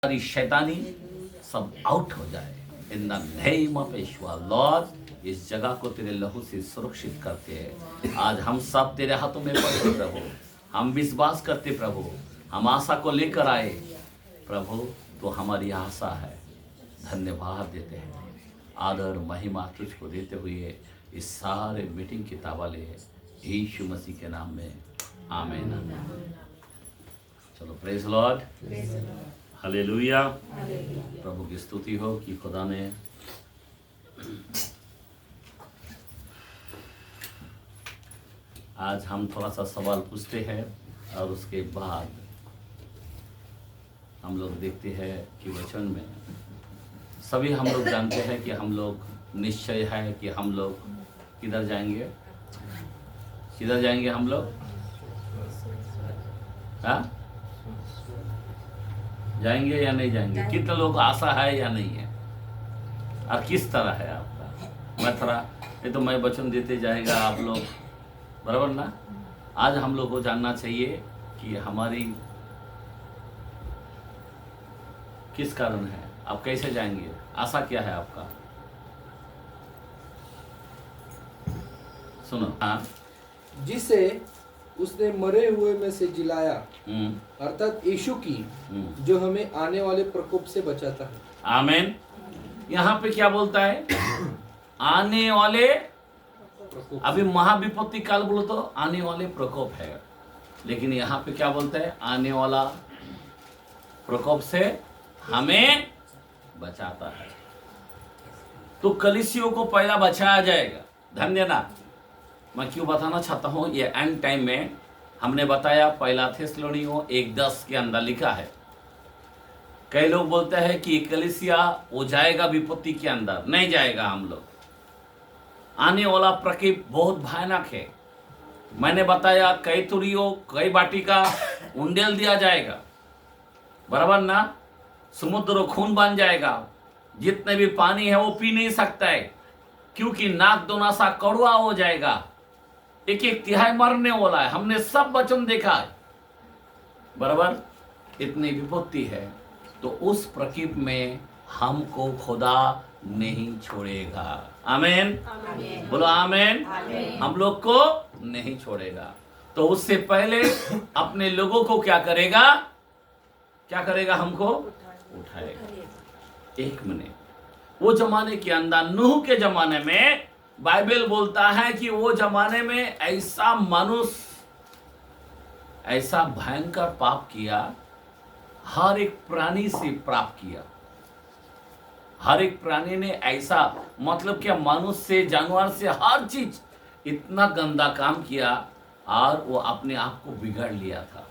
सारी शैतानी सब आउट हो जाए in the name of Yeshu lord. इस जगह को तेरे लहू से सुरक्षित करते हैं। आज हम सब तेरे हाथों में पड़े प्रभु। हम विश्वास करते प्रभु, हम आशा को लेकर आए प्रभु, तो हमारी आशा है। धन्यवाद देते हैं, आदर महिमा तुझको देते हुए इस सारे मीटिंग की तावाले यीशु मसीह के नाम में आमीन। चलो प्रेज लॉर्ड, हालेलुया। प्रभु की स्तुति हो कि खुदा ने आज हम थोड़ा सा सवाल पूछते हैं और उसके बाद हम लोग देखते हैं कि वचन में सभी हम लोग जानते हैं कि हम लोग निश्चय है कि हम लोग किधर जाएंगे, किधर जाएंगे हम लोग, हाँ जाएंगे या नहीं जाएंगे? कितने लोग आशा है या नहीं है, और किस तरह है आपका? मैं थोड़ा ये तो मैं वचन देते जाएगा आप लोग, बराबर ना। आज हम लोग को जानना चाहिए कि हमारी किस कारण है, आप कैसे जाएंगे, आशा क्या है आपका। सुनो, हाँ, जिसे उसने मरे हुए में से जिलाया, अर्थात यीशु की, जो हमें आने वाले प्रकोप से बचाता है। आमीन। यहाँ पे क्या बोलता है? आने वाले, अभी महाविपत्ति काल बोलो तो आने वाले प्रकोप है, लेकिन यहाँ पे क्या बोलता है? आने वाला प्रकोप से हमें बचाता है। तो कलीसियों को पहला बचाया जाएगा। धन्य ना। मैं क्यों बताना चाहता हूं, ये एंड टाइम में हमने बताया पहला थिस्सलुनीयों 1:10 के अंदर लिखा है। कई लोग बोलते हैं कि कलीसिया वो जाएगा विपत्ति के अंदर, नहीं जाएगा। हम लोग आने वाला प्रकोप बहुत भयानक है। मैंने बताया कई तुरियों, कई बाटी का उंडेल दिया जाएगा, बराबर ना। समुद्र खून बन जाएगा, जितने भी पानी है वो पी नहीं सकता है, क्योंकि नाक दोना सा कड़वा हो जाएगा। एक एक तिहाई मरने वाला है। हमने सब वचन देखा है, बराबर। इतनी विपत्ति है, तो उस प्रकोप में हमको खुदा नहीं छोड़ेगा। आमीन, बोलो आमीन। हम लोग को नहीं छोड़ेगा। तो उससे पहले अपने लोगों को क्या करेगा, क्या करेगा? हमको उठाएगा। एक मिनट, वो जमाने के अंदर, नूह के जमाने में, बाइबल बोलता है कि वो जमाने में ऐसा मनुष्य ऐसा भयंकर पाप किया, हर एक प्राणी से पाप किया। हर एक प्राणी ने ऐसा, मतलब क्या, मनुष्य से, जानवर से, हर चीज इतना गंदा काम किया, और वो अपने आप को बिगाड़ लिया था,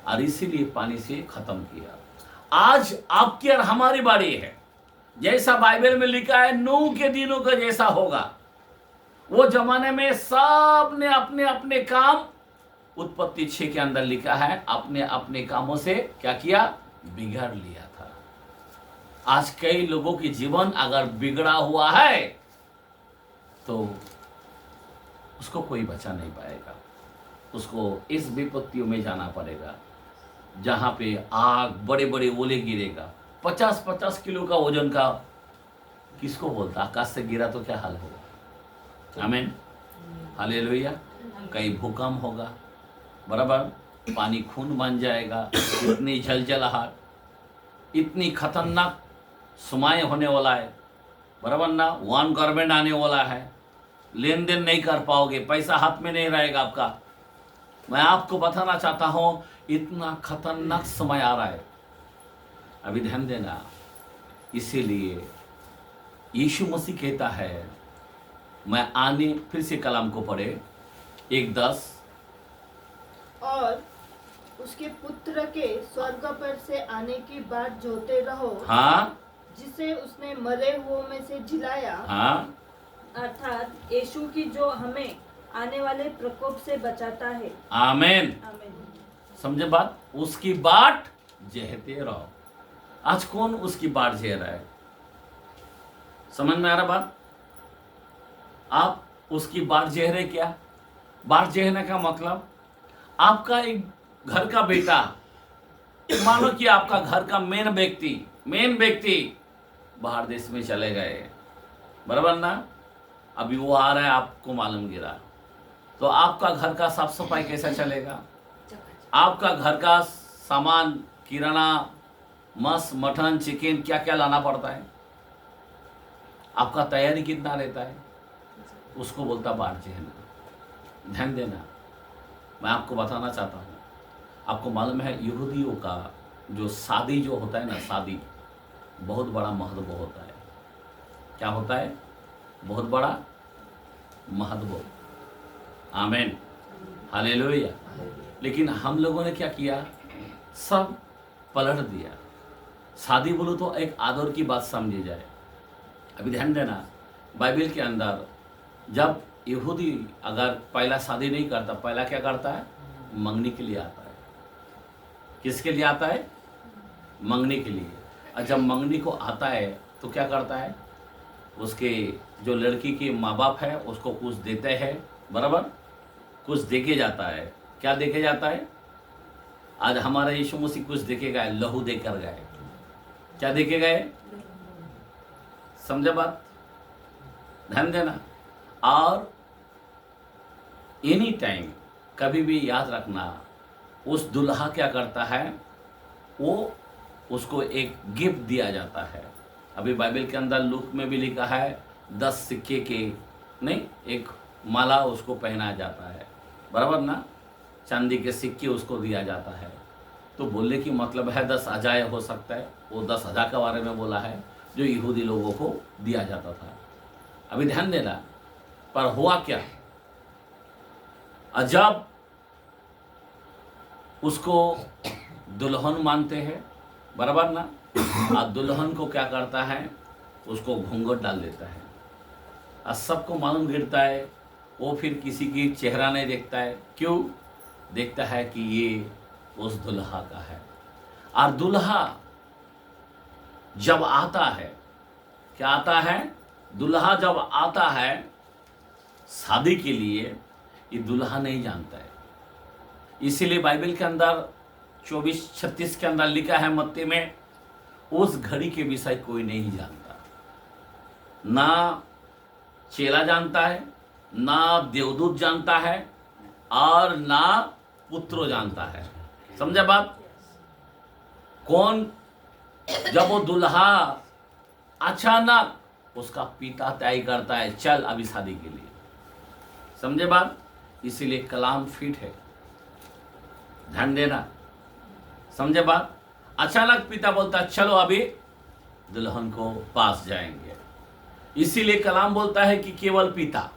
और इसीलिए पानी से खत्म किया। आज आपकी और हमारी बारी है। जैसा बाइबल में लिखा है नूह के दिनों का जैसा होगा। वो जमाने में सब ने अपने अपने काम, उत्पत्ति 6 के अंदर लिखा है, अपने अपने कामों से क्या किया, बिगाड़ लिया था। आज कई लोगों की जीवन अगर बिगड़ा हुआ है तो उसको कोई बचा नहीं पाएगा। उसको इस विपत्तियों में जाना पड़ेगा जहां पे आग, बड़े बड़े ओले गिरेगा। 50-50 किलो का वजन का किसको बोलता? आकाश से गिरा तो क्या हाल होगा। आमीन, हालेलुया। कहीं भूकंप होगा, बराबर, पानी खून बन जाएगा, इतनी झलझलाहट, इतनी खतरनाक सुमाएं होने वाला है, बराबर ना। वन गवर्नमेंट आने वाला है, लेन देन नहीं कर पाओगे, पैसा हाथ में नहीं रहेगा आपका। मैं आपको बताना चाहता हूं, इतना खतरनाक समय आ रहा है, अभी ध्यान देना। इसीलिए यीशु मसीह कहता है, मैं आने, फिर से कलाम को पढ़े 1:10, और उसके पुत्र के स्वर्ग पर से आने की बात जोते रहो। हाँ, जिसे उसने मरे हुओं में से जिलाया, हाँ, अर्थात यीशु की, जो हमें आने वाले प्रकोप से बचाता है। आमीन। आमीन। समझे बात? उसकी बाट जहते रहो। आज कौन उसकी बाट झेल रहा है? समझ में आ रहा बात? आप उसकी बाट झेल रहे क्या? बाट झेलने का मतलब, आपका एक घर का बेटा मानो कि आपका घर का मेन व्यक्ति बाहर देश में चले गए, बराबर ना, अभी वो आ रहा है, आपको मालूम गिरा, तो आपका घर का साफ सफाई कैसा चलेगा? आपका घर का सामान, किराना, मांस, मटन, चिकन, क्या क्या लाना पड़ता है, आपका तैयारी कितना रहता है, उसको बोलता बाढ़ झेलना। ध्यान देना, मैं आपको बताना चाहता हूँ, आपको मालूम है यहूदियों का जो शादी जो होता है ना, शादी बहुत बड़ा महत्व होता है। क्या होता है? बहुत बड़ा महत्व। आमीन, हालेलुया। लेकिन हम लोगों ने क्या किया? सब पलट दिया। शादी बोलो तो एक आदर की बात समझी जाए। अभी ध्यान देना, बाइबल के अंदर जब यहूदी अगर पहला शादी नहीं करता, पहला क्या करता है? मंगनी के लिए आता है। किसके लिए आता है? मंगनी के लिए। और जब मंगनी को आता है तो क्या करता है? उसके जो लड़की के माँ बाप है उसको कुछ देते हैं, बराबर, कुछ देके जाता है। क्या देके जाता है? आज हमारे यीशु मसीह कुछ देके गए, लहू देकर गए। क्या देके गए? समझे बात? ध्यान देना। और एनी टाइम कभी भी याद रखना, उस दुल्हा क्या करता है? वो उसको एक गिफ्ट दिया जाता है। अभी बाइबल के अंदर लूक में भी लिखा है 10 सिक्के के नहीं, एक माला उसको पहनाया जाता है, बराबर ना, चांदी के सिक्के उसको दिया जाता है। तो बोलने की मतलब है 10 अजाय हो सकता है, वो 10,000 के बारे में बोला है जो यहूदी लोगों को दिया जाता था। अभी ध्यान देना, पर हुआ क्या? जब उसको दुल्हन मानते हैं, बराबर ना, और दुल्हन को क्या करता है? उसको घूंघट डाल देता है। और सबको मालूम गिरता है, वो फिर किसी की चेहरा नहीं देखता है। क्यों? देखता है कि ये उस दुल्हा का है। और दुल्हा जब आता है, क्या आता है? दुल्हा जब आता है शादी के लिए, ये दुल्हा नहीं जानता है। इसीलिए बाइबल के अंदर 24:36 के अंदर लिखा है मत्ती में, उस घड़ी के विषय कोई नहीं जानता। ना चेला जानता है, ना देवदूत जानता है, और ना पुत्रो जानता है। समझा बात? कौन? जब वो दुल्हा अचानक उसका पिता तय करता है, चल अभी शादी के लिए। समझे बात? इसीलिए कलाम फिट है, ध्यान देना। समझे बात? अचानक पिता बोलता है चलो अभी दुल्हन को पास जाएंगे। इसीलिए कलाम बोलता है कि केवल पिता,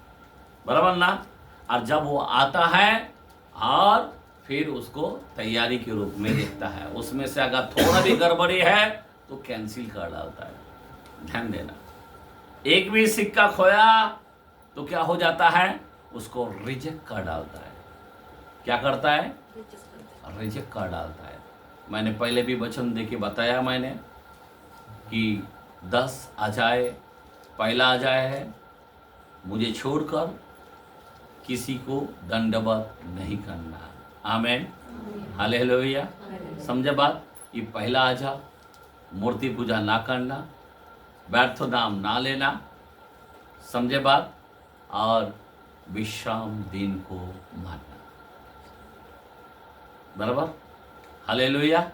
बराबर ना। और जब वो आता है और फिर उसको तैयारी के रूप में देखता है, उसमें से अगर थोड़ा भी गड़बड़ी है तो कैंसिल कर डालता है। ध्यान देना, एक भी सिक्का खोया तो क्या हो जाता है? उसको रिजेक्ट कर डालता है। क्या करता है? रिजेक्ट कर डालता है। मैंने पहले भी वचन देके बताया मैंने कि 10 अजाय, पहला अजाय है, मुझे छोड़कर किसी को दंडवत नहीं करना। आमेन, हालेलुया। समझे बात? ये पहला अजा, मूर्ति पूजा ना करना, व्यर्थ नाम ना लेना। समझे बात? और विश्राम दिन को मानना, बराबर, हालेलुया।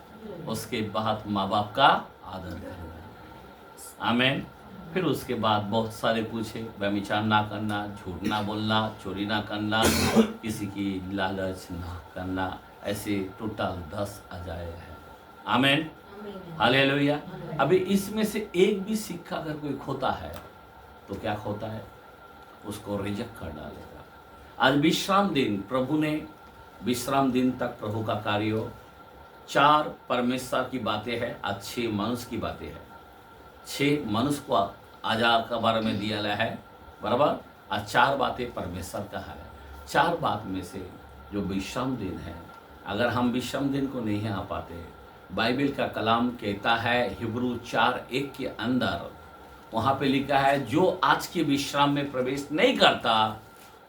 उसके बाद माँ बाप का आदर करना। आमीन। फिर उसके बाद बहुत सारे पूछे, व्यभिचार ना करना, झूठ ना बोलना, चोरी ना करना, किसी की लालच ना करना। ऐसे टोटल 10 अजाय है। आमीन, हालेलुया। अभी इसमें से एक भी सिक्का अगर कोई खोता है तो क्या खोता है? उसको रिजेक्ट कर डालेगा। आज विश्राम दिन, प्रभु ने विश्राम दिन तक प्रभु का कार्य, 4 परमेश्वर की बातें हैं, आज 6 मनुष्य की बातें हैं। 6 मनुष्य को आजाद के बारे में दिया गया है, बराबर। आज 4 बातें परमेश्वर का है। 4 बात में से जो विश्राम दिन है, अगर हम विश्राम दिन को नहीं आ पाते, बाइबल का कलाम कहता है हिब्रू 4:1 के अंदर, वहाँ पे लिखा है जो आज के विश्राम में प्रवेश नहीं करता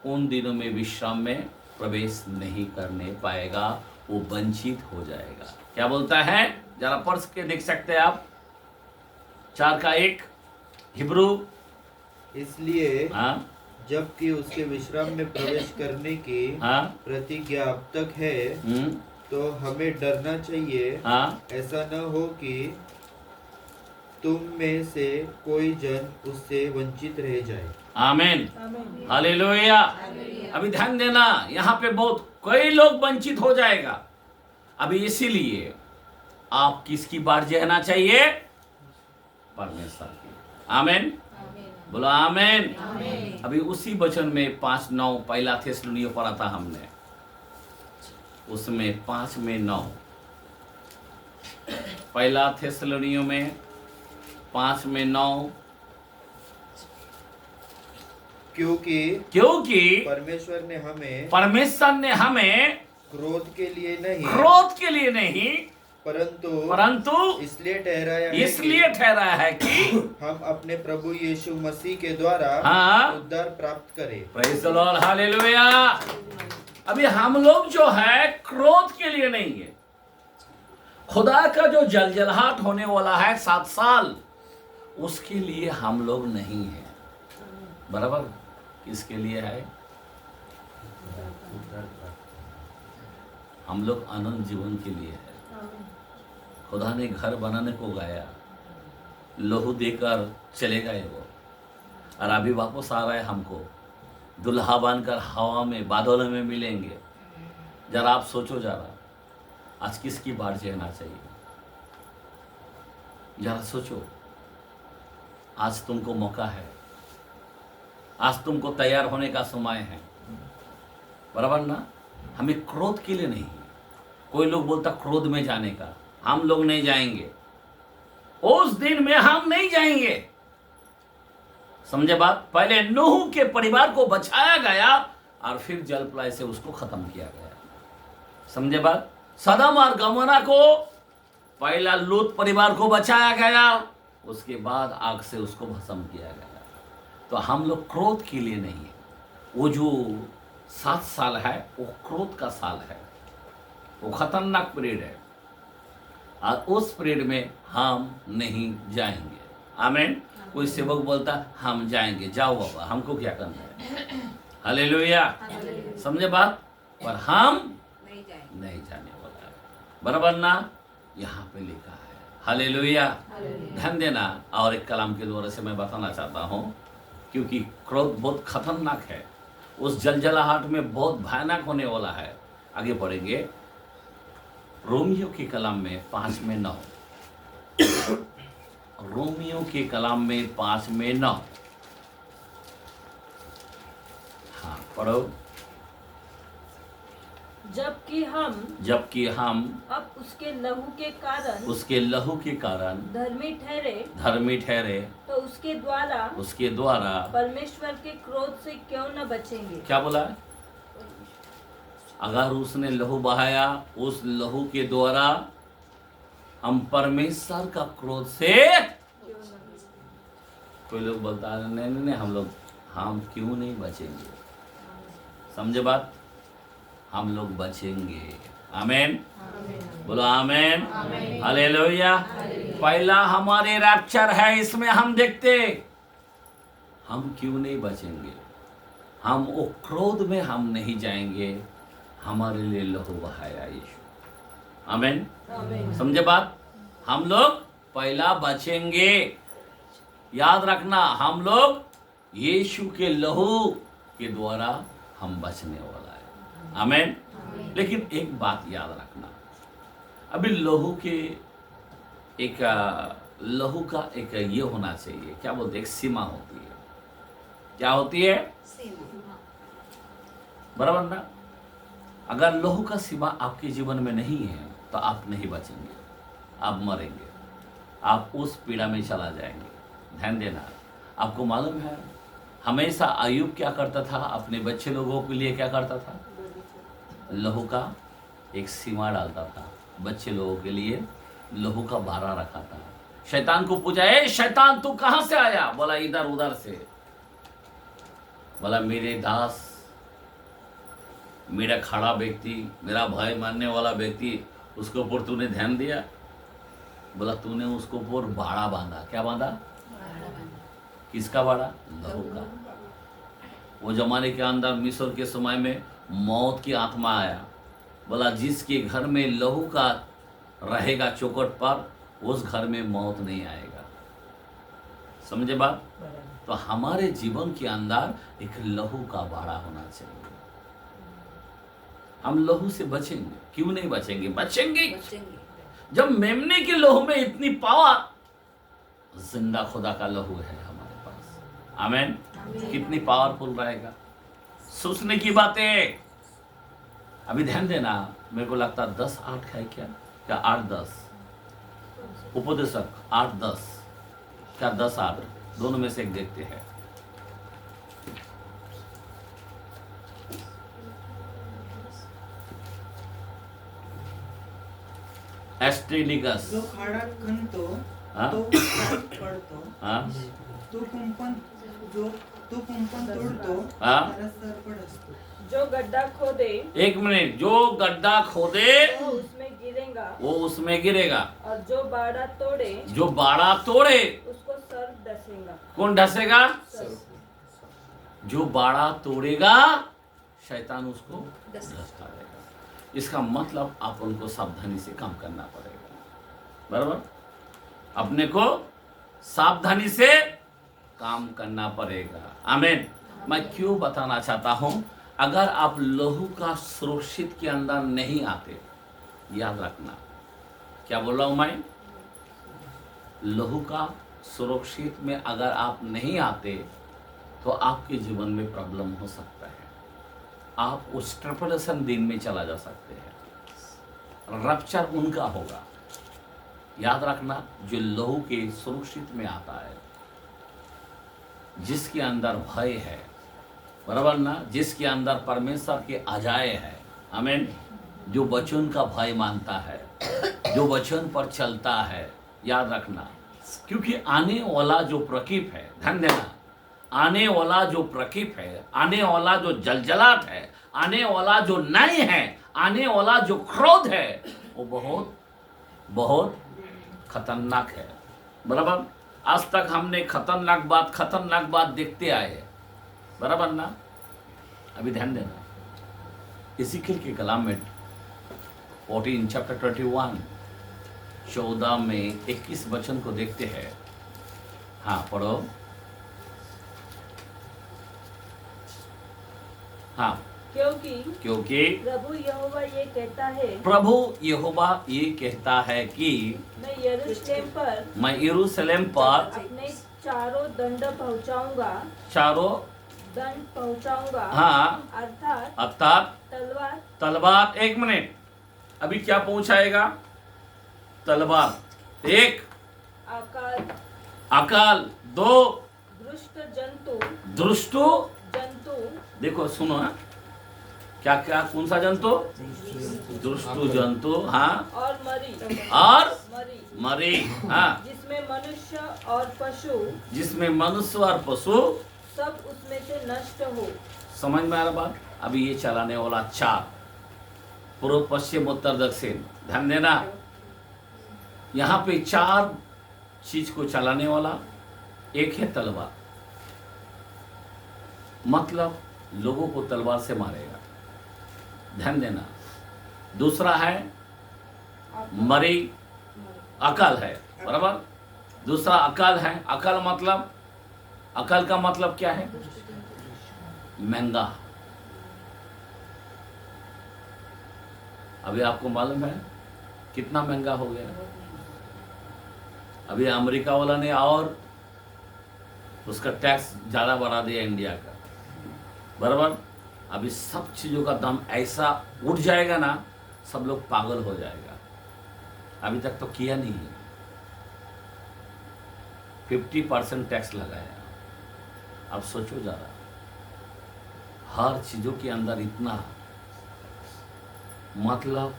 उन दिनों में विश्राम में प्रवेश नहीं करने पाएगा, वो वंचित हो जाएगा। क्या बोलता है? जरा पढ़ के देख सकते हैं आप, 4:1 हिब्रू। इसलिए हाँ जबकि उसके विश्राम में प्रवेश करने की हाँ प्रतिज्ञा अब तक है, हम्म, तो हमें डरना चाहिए। हाँ ऐसा न हो कि तुम में से कोई जन उससे वंचित रह जाए। आमीन, हालेलुया। अभी ध्यान देना, यहाँ पे बहुत कई लोग वंचित हो जाएगा। अभी इसीलिए आप किसकी बाट जहना चाहिए? परमेश्वर की। आमीन, बोलो आमीन। अभी उसी वचन में 5:9 पहला थिस्सलुनीय पढ़ा था हमने, उसमें 5:9 पहला थिस्सलुनीय में 5:9, क्योंकि परमेश्वर ने हमें क्रोध के लिए नहीं परंतु इसलिए ठहराया है कि हम अपने प्रभु यीशु मसीह के द्वारा उद्धार प्राप्त करें। Praise the Lord, hallelujah. अभी हम लोग जो है क्रोध के लिए नहीं है। खुदा का जो जलजलाहट होने वाला है 7 साल, उसके लिए हम लोग नहीं है। बराबर, किसके लिए है? हम लोग अनंत जीवन के लिए है। खुदा ने घर बनाने को गया, लहू देकर चले गए वो, और अभी वापस आ रहा है हमको दुल्हा बनकर हवा में बादलों में मिलेंगे। जरा आप सोचो, जरा आज किसकी बाट जहना चाहिए? जरा सोचो, आज तुमको मौका है, आज तुमको तैयार होने का समय है। बराबर ना? हमें क्रोध के लिए नहीं। कोई लोग बोलता क्रोध में जाने का, हम लोग नहीं जाएंगे। उस दिन में हम नहीं जाएंगे। समझे बात? पहले नूह के परिवार को बचाया गया और फिर जल प्रलय से उसको खत्म किया गया। समझे बात? सदम और गमोरा को पहला लूत परिवार को बचाया गया, उसके बाद आग से उसको भस्म किया गया। तो हम लोग क्रोध के लिए नहीं है। वो जो 7 साल है वो क्रोध का साल है, वो खतरनाक पीरियड है, और उस पीरियड में हम नहीं जाएंगे। आमीन। कोई सेवक बोलता हम जाएंगे, जाओ बाबा, हमको क्या करना है? हालेलुया। समझे बात? पर हम नहीं जाने वाला है। बराबर ना? यहाँ पे लिखा है। हालेलुया। ध्यान देना। और एक कलाम के द्वारा से मैं बताना चाहता हूँ, क्योंकि क्रोध बहुत खतरनाक है, उस जलजलाहट में बहुत भयानक होने वाला है। आगे पढ़ेंगे रोमियो के कलाम में 5:9। रोमियो के कलाम में 5:9। हाँ पढ़ो। जबकि हम अब उसके लहू के कारण धर्मी ठहरे तो उसके द्वारा परमेश्वर के क्रोध से क्यों न बचेंगे। क्या बोला? अगर उसने लहू बहाया, उस लहू के द्वारा हम परमेश्वर का क्रोध से। कोई लोग बोलता है नहीं, हम क्यों नहीं बचेंगे? समझे बात? हम लोग बचेंगे। आमीन, बोलो आमीन, हालेलुया। पहला हमारे रैप्चर है, इसमें हम देखते हम क्यों नहीं बचेंगे। हम वो क्रोध में हम नहीं जाएंगे, हमारे लिए लहू बहाया यीशु। आमीन, समझे बात? हम लोग पहला बचेंगे। याद रखना, हम लोग यीशु के लहू के द्वारा हम बचने वाला है। आमीन। लेकिन एक बात याद रखना, अभी लहू का एक ये होना चाहिए, क्या बोलते, एक सीमा होती है। क्या होती है? बराबर ना? अगर लहू का सीमा आपके जीवन में नहीं है तो आप नहीं बचेंगे, आप मरेंगे, आप उस पीड़ा में चला जाएंगे। ध्यान देना। आपको मालूम है हमेशा अय्यूब क्या करता था? अपने बच्चे लोगों के लिए क्या करता था? लहू का एक सीमा डालता था, बच्चे लोगों के लिए लहू का बारा रखा था। शैतान को पूछा, ए शैतान तू कहां से आया? बोला इधर उधर से। बोला मेरे दास, मेरा खड़ा व्यक्ति, मेरा भय मानने वाला व्यक्ति उसके ऊपर तूने ध्यान दिया? बोला तूने उसके ऊपर बाड़ा बांधा। क्या बांधा? किसका बाड़ा? लहू का। वो जमाने के अंदर मिस्र के समय में मौत की आत्मा आया। बोला जिसके घर में लहू का रहेगा चौखट पर, उस घर में मौत नहीं आएगा। समझे बात? तो हमारे जीवन के अंदर एक लहू का बाड़ा होना चाहिए। हम लहू से बचेंगे। क्यों नहीं बचेंगे? बचेंगे जब मेमने के लहू में इतनी पावर, जिंदा खुदा का लहू है हमारे पास। आमीन। कितनी पावरफुल रहेगा। सोचने की बातें। अभी ध्यान देना, मेरे को लगता है 10-8 है क्या 8-10 उपदेशक 8-10 क्या 10-8 दोनों में से एक देखते हैं। एस्ट्रेनिकस जो खाड़ा खणतो हाँ? तो पडतो हाँ? तू कुंपण तोडतो हाँ? त्याला सरपड असतो. जो गड्ढा खोदे, एक मिनट, जो गड्ढा खोदे वो उसमें गिरेगा, वो उसमें गिरेगा, और जो बाड़ा तोड़े जो बाड़ा तोड़े उसको सर्प डसेगा. कौन ढसेगा? सर्प. जो बाड़ा तोड़ेगा शैतान उसको ढसता रहेगा। इसका मतलब आप उनको सावधानी से काम करना पड़ेगा। बराबर? अपने को सावधानी से काम करना पड़ेगा। आमीन। मैं क्यों बताना चाहता हूं, अगर आप लहू का सुरक्षित के अंदर नहीं आते, याद रखना क्या बोल रहा हूं मैं, लहू का सुरक्षित में अगर आप नहीं आते तो आपके जीवन में प्रॉब्लम हो सकता है। आप उस ट्रिपलेशन दिन में चला जा सकते हैं। रप्चर उनका होगा। याद रखना, जो लहू के सुरक्षित में आता है, जिसके अंदर भय है, बराबर ना, जिसके अंदर परमेश्वर के अजाय है, आमीन, जो वचन का भय मानता है, जो वचन पर चलता है, याद रखना, क्योंकि आने वाला जो प्रकीप है, ध्यान देना, आने वाला जो प्रकीप है, आने वाला जो जलजलाट है, आने वाला जो न्याय है, आने वाला जो क्रोध है, वो बहुत बहुत खतरनाक है। बराबर? आज तक हमने खतरनाक बात देखते आए हैं। बराबर ना? अभी ध्यान देना, इज़ीकियल के कलाम में 14 चैप्टर 21 14 में 21 वचन को देखते हैं। हाँ पढ़ो। हाँ, क्योंकि प्रभु यहोवा ये कहता है कि मैं यरूशलेम पर अपने चारों दंड पहुंचाऊंगा। हाँ, अर्थात तलवार। एक मिनट, अभी क्या पहुंचाएगा? तलवार एक, अकाल दो, दुष्ट जंतु। देखो सुनो, हाँ, क्या क्या कौन सा जंतु? दुष्ट जंतु। हाँ, और मरी। हाँ, जिसमें मनुष्य और पशु सब उसमें से नष्ट हो। समझ में आ रहा बात? अभी ये चलाने वाला 4 पूर्व पश्चिम उत्तर दक्षिण, ध्यान देना, यहाँ पे 4 चीज को चलाने वाला। एक है तलवार, मतलब लोगों को तलवार से मारेगा, ध्यान देना। दूसरा है मरी, अकाल है, बराबर? दूसरा अकाल है। अकाल का मतलब क्या है? महंगा। अभी आपको मालूम है कितना महंगा हो गया? अभी अमेरिका वाला ने और उसका टैक्स ज़्यादा बढ़ा दिया इंडिया का, बराबर? अभी सब चीज़ों का दाम ऐसा उठ जाएगा ना, सब लोग पागल हो जाएगा। अभी तक तो किया नहीं है, 50% टैक्स लगाया। अब सोचो जरा, हर चीज़ों के अंदर इतना, मतलब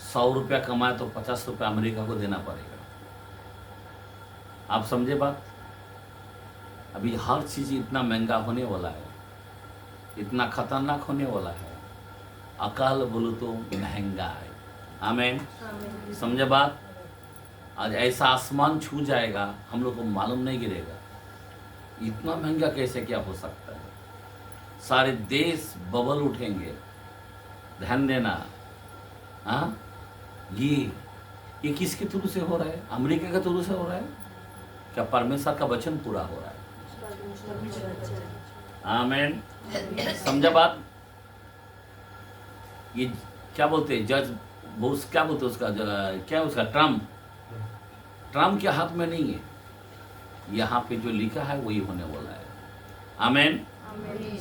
100 रुपया कमाए तो 50 रुपया अमेरिका को देना पड़ेगा। आप समझे बात? अभी हर चीज़ इतना महंगा होने वाला है, इतना खतरनाक होने वाला है। अकाल बोलो तो महंगा है, आमीन। समझे बात? आज ऐसा आसमान छू जाएगा, हम लोग को मालूम नहीं गिरेगा। इतना महंगा कैसे क्या हो सकता है? सारे देश बबल उठेंगे। ध्यान देना। हाँ, ये किसके थ्रू से हो रहा है? अमेरिका के थ्रू से हो रहा है क्या? परमेश्वर का वचन पूरा हो रहा है। आमीन। समझा बात? ये क्या बोलते हैं जज, वो क्या बोलते हैं उसका, क्या उसका ट्रम्प के हाथ में नहीं है। यहाँ पे जो लिखा है वही होने वाला है। आमीन।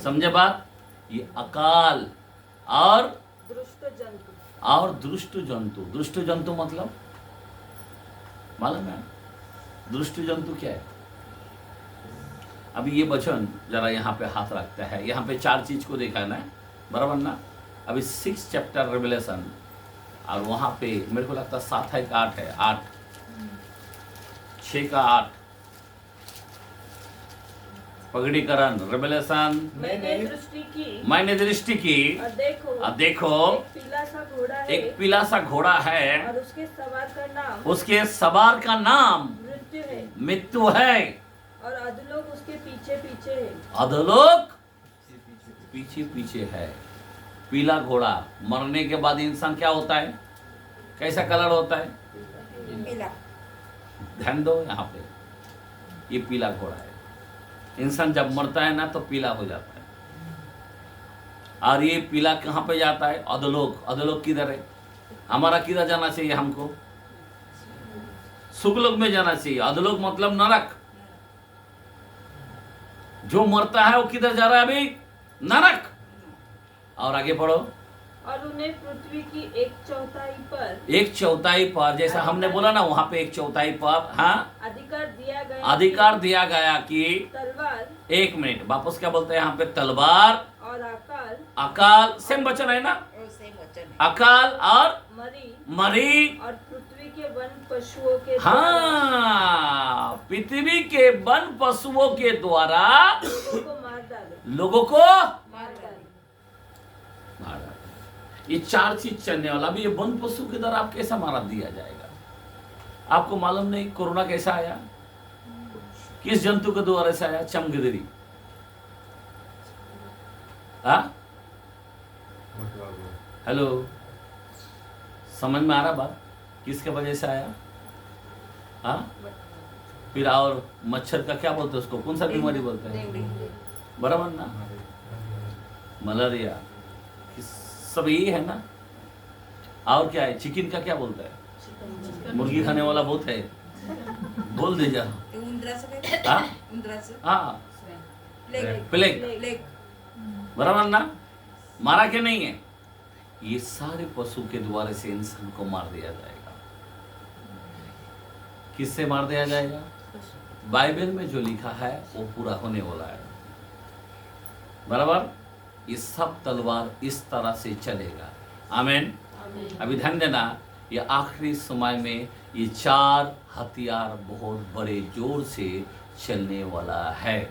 समझे बात? ये अकाल और दुष्ट जंतु। दुष्ट जंतु मतलब मालूम है? दुष्ट जंतु क्या है? अभी ये वचन जरा यहाँ पे हाथ रखता है। यहाँ पे 4 चीज को देखा है ना, बराबर ना? अभी 6 चैप्टर रेवलेशन, और वहाँ पे मेरे को लगता है 7 है 8 है, 8 6 का 8 पगड़ीकरण रेवलेशन। मैंने दृष्टि की और देखो एक पीला सा घोड़ा है और उसके सवार का नाम मृत्यु है और अधोलोक उसके पीछे पीछे है। अधोलोक पीछे पीछे है। पीला घोड़ा, मरने के बाद इंसान क्या होता है? कैसा कलर होता है? पीला। ध्यान दो यहाँ पे, ये पीला घोड़ा है। इंसान जब मरता है ना तो पीला हो जाता है। और ये पीला कहाँ पे जाता है? अधोलोक। अधोलोक किधर है? हमारा किधर जाना चाहिए? हमको सुखलोक में जाना चाहिए। अधोलोक मतलब नरक। जो मरता है वो किधर जा रहा है अभी? नरक। और आगे पढ़ो। और उन्हें पृथ्वी की 1/4 पर, जैसा हमने बोला ना, वहां पे 1/4 पर, हाँ, अधिकार दिया गया कि तलवार, 1 मिनट वापस क्या बोलते हैं यहाँ पे? तलवार और अकाल, सेम वचन है ना? अकाल और मरी और पृथ्वी के वन पशुओं के हाँ, पृथ्वी के वन पशुओं के द्वारा लोगों को मार डाले। ये 4 चीज चलने वाला। अभी ये वन पशु के द्वारा आप कैसा मारा दिया जाएगा? आपको मालूम नहीं कोरोना कैसा आया? किस जंतु के द्वारा से आया? चमगिदड़ी। हाँ, हेलो, समझ में आ रहा बात? किसके वजह से आया? हाँ, फिर और मच्छर का क्या बोलते हैं उसको? कौन सा बीमारी बोलते हैं? बराबर ना? मलेरिया, सब यही है ना? और क्या है? चिकन का क्या बोलता है? मुर्गी खाने वाला बहुत है, बोल दे जा। हाँ, प्लेग, बराबर ना? मारा के नहीं है? ये सारे पशु के द्वारा से इंसान को मार दिया जाएगा। किससे मार दिया जाएगा? बाइबल में जो लिखा है वो पूरा होने वाला है। बराबर? ये सब तलवार इस तरह से चलेगा। आमीन। अभी ध्यान देना, ये आखिरी समय में ये 4 हथियार बहुत बड़े जोर से चलने वाला है।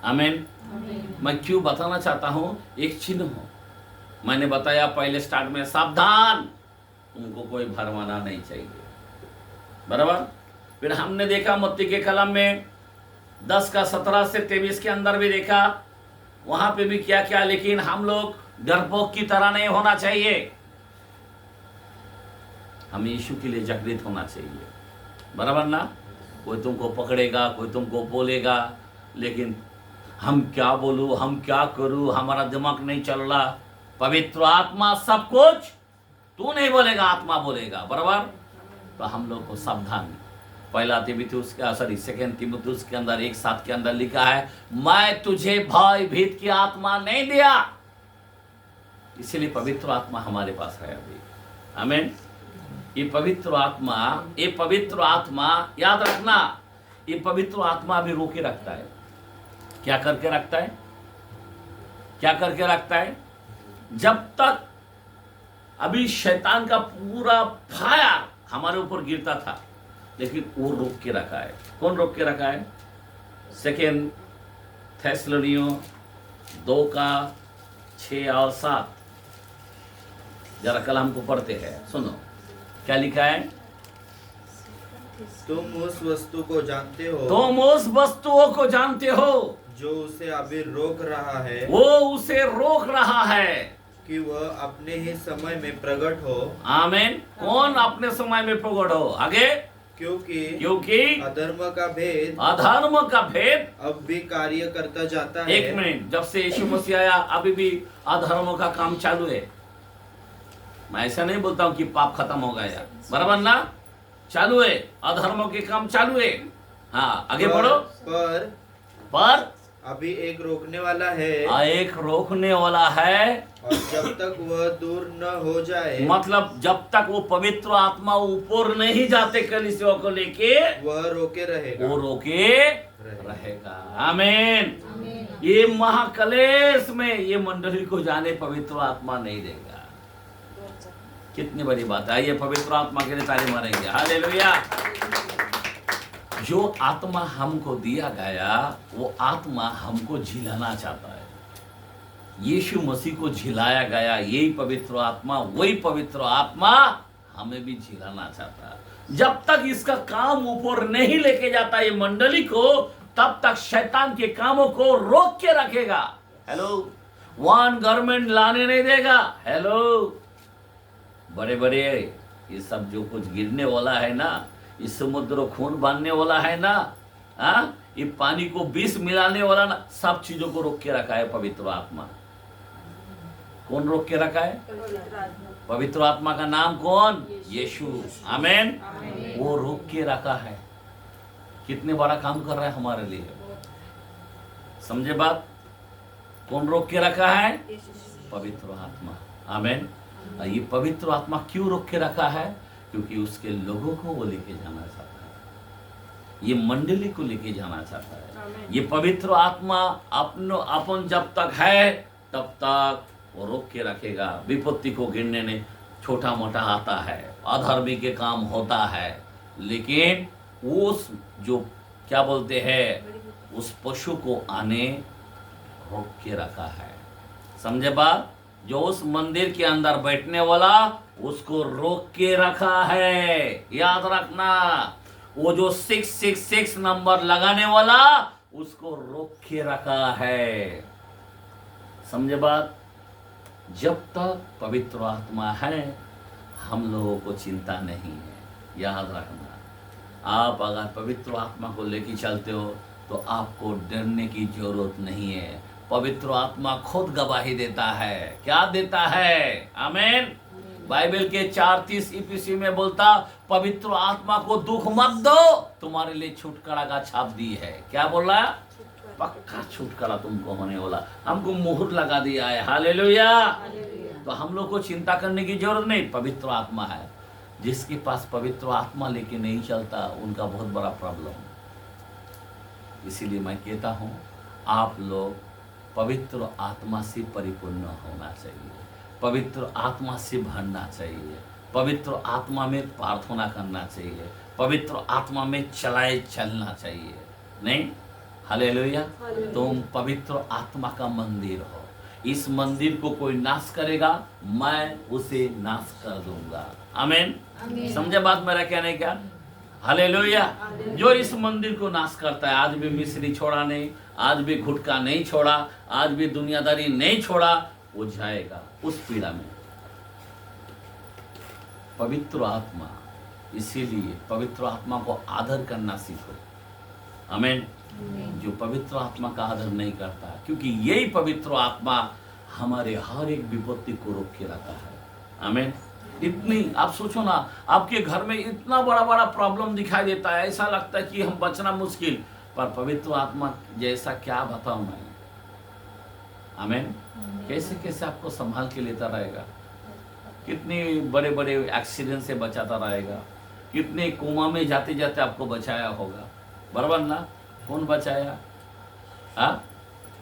आमीन। मैं क्यों बताना चाहता हूँ? एक चिन्ह हो, मैंने बताया पहले स्टार्ट में, सावधान, तुमको कोई भरमाना नहीं चाहिए। बराबर? फिर हमने देखा मत्ती के कलम में 10 का 17 से 23 के अंदर भी देखा, वहां पे भी क्या क्या। लेकिन हम लोग डरपोक की तरह नहीं होना चाहिए। हमें यीशु के लिए जागृत होना चाहिए। बराबर ना? कोई तुमको पकड़ेगा, कोई तुमको बोलेगा, लेकिन हम क्या बोलूं, हम क्या करूं, हमारा दिमाग नहीं चल रहा। पवित्र आत्मा सब कुछ, तू नहीं बोलेगा, आत्मा बोलेगा। बराबर? तो हम लोग को सावधान। पहला तीमुथियुस का, सॉरी, 2 तीमुथियुस के अंदर 1:7 के अंदर लिखा है, मैं तुझे भय भीत की आत्मा नहीं दिया। इसलिए पवित्र आत्मा हमारे पास है अभी। आमीन। ये पवित्र आत्मा याद रखना, ये पवित्र आत्मा अभी रोके रखता है। क्या करके रखता है? क्या करके रखता है? जब तक अभी शैतान का पूरा फायर हमारे ऊपर गिरता था, लेकिन वो रोक के रखा है। कौन रोक के रखा है? 2 थेसलोनियों 2 का 6 और 7। जरा कल हमको पढ़ते हैं, सुनो क्या लिखा है। तुम उस वस्तु को जानते हो, तुम उस वस्तुओं को जानते हो जो उसे अभी रोक रहा है, वो उसे रोक रहा है कि वह अपने ही समय में प्रकट हो। आमीन। कौन अपने समय में प्रकट हो? आगे, क्योंकि अधर्म का भेद अब भी कार्य करता जाता है। एक मिनट, जब से यीशु मसीह आया अभी भी अधर्म का काम चालू है। मैं ऐसा नहीं बोलता हूँ कि पाप खत्म हो गया, बराबर ना, चालू है, अधर्मों के काम चालू है। हाँ आगे बढ़ो। पर अभी एक रोकने वाला है, एक रोकने वाला है, और जब तक वह दूर न हो जाए, मतलब जब तक वो पवित्र आत्मा ऊपर नहीं जाते कलीसिया को लेके, वह रोके रहेगा, वो रोके रहेगा। आमीन। ये महाकलेश में ये मंडली को जाने पवित्र आत्मा नहीं देगा। कितनी बड़ी बात है। आइए पवित्र आत्मा के लिए ताली मारेंगे। हालेलुया। जो आत्मा हमको दिया गया वो आत्मा हमको झिलाना चाहता है। यीशु मसीह को झिलाया गया यही पवित्र आत्मा, वही पवित्र आत्मा हमें भी झिलाना चाहता है। जब तक इसका काम ऊपर नहीं लेके जाता ये मंडली को, तब तक शैतान के कामों को रोक के रखेगा। हेलो, वन गवर्नमेंट लाने नहीं देगा। हेलो, बड़े बड़े ये सब जो कुछ गिरने वाला है ना, इस समुद्र खून बांधने वाला है ना, ये पानी को विष मिलाने वाला ना, सब चीजों को रोक के रखा है पवित्र आत्मा। कौन रोक के रखा है? पवित्र आत्मा का नाम कौन? यीशु। आमीन। वो रोक के रखा है। कितने बड़ा काम कर रहा है हमारे लिए, समझे बात? कौन रोक के रखा है? पवित्र आत्मा। आमीन। ये पवित्र आत्मा क्यों रोक के रखा है? क्योंकि उसके लोगों को वो लेके जाना चाहता है, ये मंडली को लेके जाना चाहता है। ये पवित्र आत्मा अपन जब तक है तब तक वो रोक के रखेगा। विपत्ति को गिनने में छोटा मोटा आता है, अधर्मी के काम होता है, लेकिन उस जो क्या बोलते हैं उस पशु को आने रोक के रखा है। समझे बात? जो उस मंदिर के अंदर बैठने वाला उसको रोक के रखा है। याद रखना, वो जो 666 नंबर लगाने वाला उसको रोक के रखा है। समझे बात? जब तक पवित्र आत्मा है हम लोगों को चिंता नहीं है। याद रखना, आप अगर पवित्र आत्मा को लेके चलते हो तो आपको डरने की जरूरत नहीं है। पवित्र आत्मा खुद गवाही देता है। क्या देता है? आमीन। बाइबल के 4:30 ईपीसी में बोलता, पवित्र आत्मा को दुख मत दो, तुम्हारे लिए छुटकारा का छाप दी है। क्या बोल रहा है? पक्का छुटकारा तुमको होने वाला, हमको मुहर लगा दिया है। हालेलुया। तो हम लोग को चिंता करने की जरूरत नहीं, पवित्र आत्मा है। जिसके पास पवित्र आत्मा लेके नहीं चलता उनका बहुत बड़ा प्रॉब्लम। इसीलिए मैं कहता हूँ आप लोग पवित्र आत्मा से परिपूर्ण होना चाहिए, पवित्र आत्मा से भरना चाहिए, पवित्र आत्मा में प्रार्थना करना चाहिए, पवित्र आत्मा में चलाए चलना चाहिए। नहीं? हालेलुया। तुम पवित्र आत्मा का मंदिर हो। इस मंदिर को कोई नाश करेगा, मैं उसे नाश कर दूंगा। आमीन। समझे बात मेरा कहने क्या? हालेलुया। जो इस मंदिर को नाश करता है, आज भी मिस्री छोड़ा नहीं, आज भी गुटखा नहीं छोड़ा, आज भी दुनियादारी नहीं छोड़ा, वो जाएगा उस पीड़ा में। पवित्र आत्मा, इसीलिए पवित्र आत्मा को आदर करना सीखो। आमीन। जो पवित्र आत्मा का आदर नहीं करता, क्योंकि यही पवित्र आत्मा हमारे हर एक विपत्ति को रोक के रखा है। आमीन। इतनी आप सोचो ना, आपके घर में इतना बड़ा बड़ा प्रॉब्लम दिखाई देता है, ऐसा लगता है कि हम बचना मुश्किल, पर पवित्र आत्मा जैसा क्या बताऊं मैं। आमीन। कैसे कैसे आपको संभाल के लेता रहेगा, कितने बड़े बड़े एक्सीडेंट से बचाता रहेगा, कितने कोमा में जाते जाते आपको बचाया होगा। बराबर ना? कौन बचाया?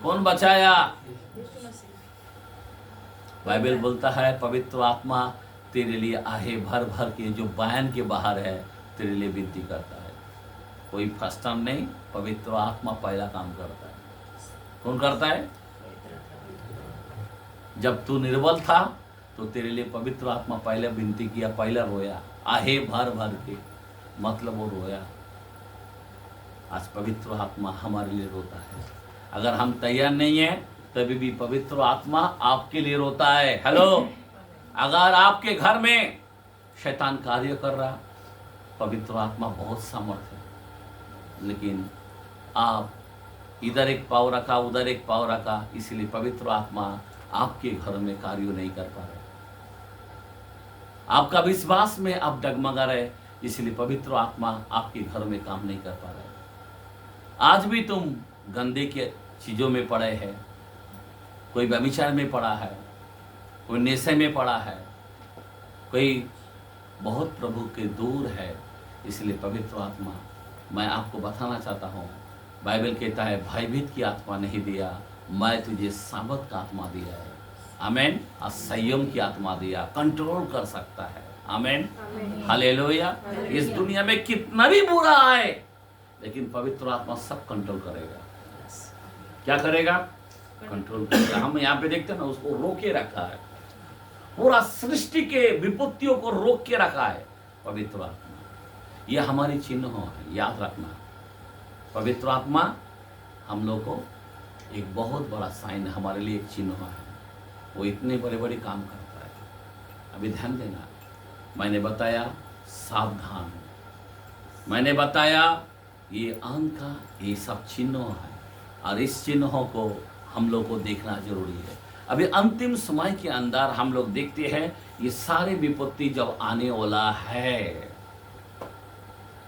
कौन बचाया? बाइबल बोलता है पवित्र आत्मा तेरे लिए आहे भर भर के, जो बयान के बाहर है, तेरे लिए विनती करता है। कोई फर्स्ट टाइम नहीं, पवित्र आत्मा पहला काम करता है। कौन करता है? जब तू निर्बल था तो तेरे लिए पवित्र आत्मा पहले विनती किया, पहले रोया, आहे भर भर के, मतलब वो रोया। आज पवित्र आत्मा हमारे लिए रोता है। अगर हम तैयार नहीं है तभी भी पवित्र आत्मा आपके लिए रोता है। हेलो, अगर आपके घर में शैतान कार्य कर रहा, पवित्र आत्मा बहुत सामर्थ्य है, लेकिन आप इधर एक पाव रखा, उधर एक पाव रखा, इसलिए पवित्र आत्मा आपके घर में कार्य नहीं कर पा रहे। आपका विश्वास में आप डगमगा रहे, इसलिए पवित्र आत्मा आपके घर में काम नहीं कर पा रहे। आज भी तुम गंदे के चीजों में पड़े हैं, कोई व्यभिचार में पड़ा है, कोई नशे में पड़ा है, कोई बहुत प्रभु के दूर है, इसलिए पवित्र आत्मा, मैं आपको बताना चाहता हूँ, बाइबल कहता है भयभीत की आत्मा नहीं दिया, मैं तुझे सामर्थ का आत्मा दिया है। आमेन। और संयम की आत्मा दिया, कंट्रोल कर सकता है। आमेन, हालेलुया। इस दुनिया में कितना भी बुरा आए, लेकिन पवित्र आत्मा सब कंट्रोल करेगा। क्या करेगा? कंट्रोल करेगा। हम यहाँ पे देखते हैं ना, उसको रोके रखा है, पूरा सृष्टि के विपत्तियों को रोक के रखा है पवित्र आत्मा। यह हमारी चिन्ह है, याद रखना। पवित्र आत्मा हम लोग को एक बहुत बड़ा साइन, हमारे लिए एक चिन्ह है। वो इतने बड़े बड़े काम करता है। अभी ध्यान देना, मैंने बताया सावधान, मैंने बताया ये अंक का ये सब चिन्ह है, और इस चिन्हों को हम लोग को देखना जरूरी है। अभी अंतिम समय के अंदर हम लोग देखते हैं ये सारे विपत्ति जब आने वाला है।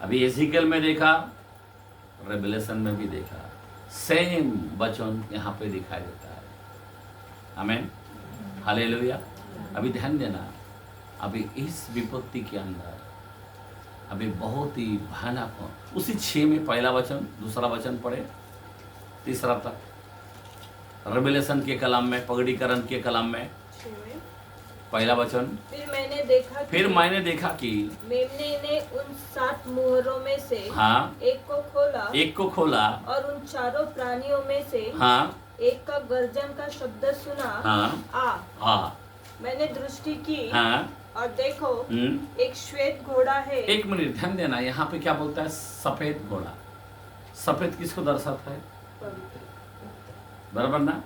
अभी एजिकल में देखा, रेवलेशन में भी देखा, सेम वचन यहाँ पे दिखाई देता है। आमीन, हालेलुया। अभी ध्यान देना, अभी इस विपत्ति के अंदर अभी बहुत ही भयानक, उसी 6 में पहला वचन, दूसरा वचन पढ़े, तीसरा तक, रेवलेशन के कलाम में, पगड़ीकरण के कलाम में पहला वचन। फिर मैंने देखा कि मेमने ने उन 7 मुहरों में से एक को खोला और उन चारों प्राणियों में से एक का गर्जन का शब्द सुना। मैंने दृष्टि की और देखो एक श्वेत घोड़ा है। एक मिनट ध्यान देना, यहाँ पे क्या बोलता है? सफेद घोड़ा। सफेद किसको दर्शाता है? बराबर ना?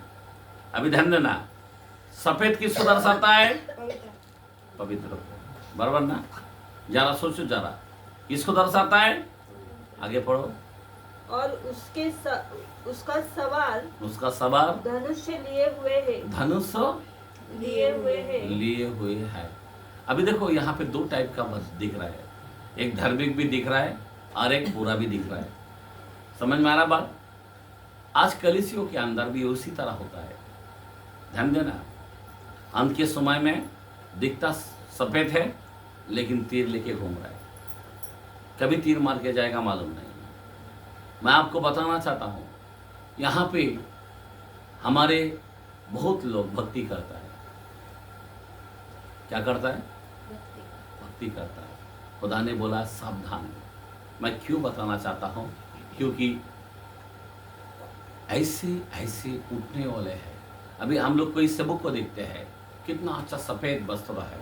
अभी ध्यान देना, सफेद किसको दर्शाता है? पवित्र, बराबर ना? जरा सोचो, जरा किसको दर्शाता है? आगे पढ़ो। और उसका सवार धनुष लिए हुए है। धनुष लिए हुए है। अभी देखो यहाँ पे 2 टाइप का दिख रहा है, एक धार्मिक भी दिख रहा है और एक बुरा भी दिख रहा है। समझ में आ रहा बात? आज कलीसियों के अंदर भी उसी तरह होता है। ध्यान देना, अंत के समय में दिखता सफेद है, लेकिन तीर लेके घूम रहा है। कभी तीर मार के जाएगा मालूम नहीं। मैं आपको बताना चाहता हूँ, यहाँ पे हमारे बहुत लोग भक्ति करता है। क्या करता है? भक्ति करता है। खुदा ने बोला सावधान। मैं क्यों बताना चाहता हूँ? क्योंकि ऐसे उठने वाले हैं। अभी हम लोग कोई सबक को देखते हैं, कितना अच्छा सफेद वस्त्र है,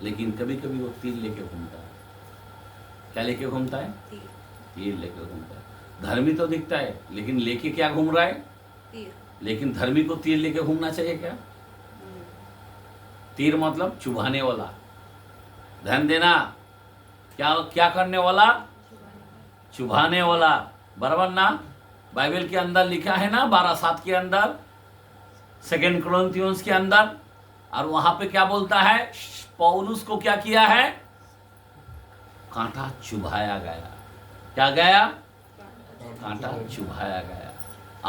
लेकिन कभी कभी वो तीर लेके घूमता है। क्या लेके घूमता है? तीर लेके घूमता है। धर्मी तो दिखता है, लेकिन लेके क्या घूम रहा है? तीर। लेकिन धर्मी को तीर लेके घूमना चाहिए क्या? तीर मतलब चुभाने वाला। ध्यान देना, क्या करने वाला? चुभाने वाला, बराबर ना? बाइबल के अंदर लिखा है ना 12:7 के अंदर, 2 कोरिन्थियंस के अंदर, और वहां पे क्या बोलता है? पौलुस को क्या किया है? कांटा चुभाया गया। क्या गया? कांटा चुभाया गया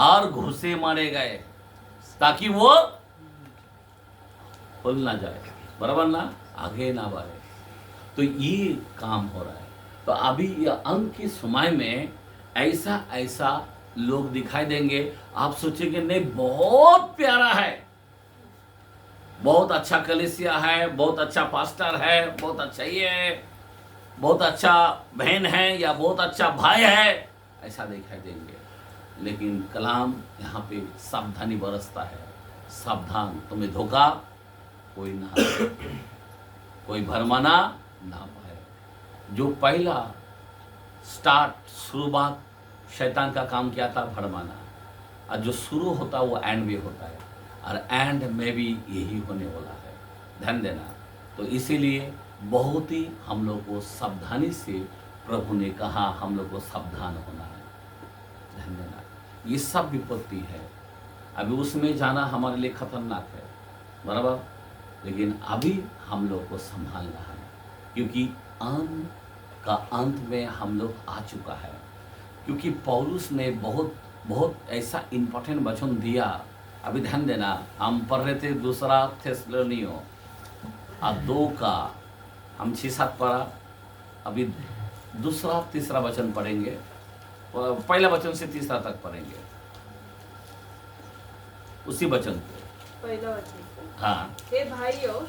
और घुसे मारे गए, ताकि वो खुल ना जाए, बराबर ना? आगे ना बढ़े। तो ये काम हो रहा है। तो अभी ये अंत के समय में ऐसा लोग दिखाई देंगे। आप सोचेंगे नहीं, बहुत प्यारा है, बहुत अच्छा कलीसिया है, बहुत अच्छा पास्टर है, बहुत अच्छा ये है, बहुत अच्छा बहन है, या बहुत अच्छा भाई है, ऐसा दिखाई देंगे। लेकिन कलाम यहाँ पे सावधानी बरसता है। सावधान, तुम्हें धोखा कोई ना कोई भरमाना ना पाए। जो पहला शुरुआत शैतान का काम किया था भरमाना, और जो शुरू होता है वो एंड भी होता है, और एंड में भी यही होने वाला है। ध्यान देना। तो इसीलिए बहुत ही हम लोग को सावधानी से प्रभु ने कहा हम लोग को सावधान होना है। ध्यान देना। ये सब विपत्ति है, अभी उसमें जाना हमारे लिए खतरनाक है, बराबर। लेकिन अभी हम लोग को संभालना है, क्योंकि अंत में हम लोग आ चुका है। क्योंकि पौलुस ने बहुत ऐसा इम्पोर्टेंट वचन दिया। अभी ध्यान देना, हम पढ़ रहे थे 2 थिस्सलुनीकियों 2 का हम 6-7 पढ़ा। अभी 2-3 वचन पढ़ेंगे, पहला वचन से 3 तक पढ़ेंगे, उसी वचन को। पहला वचन। हाँ।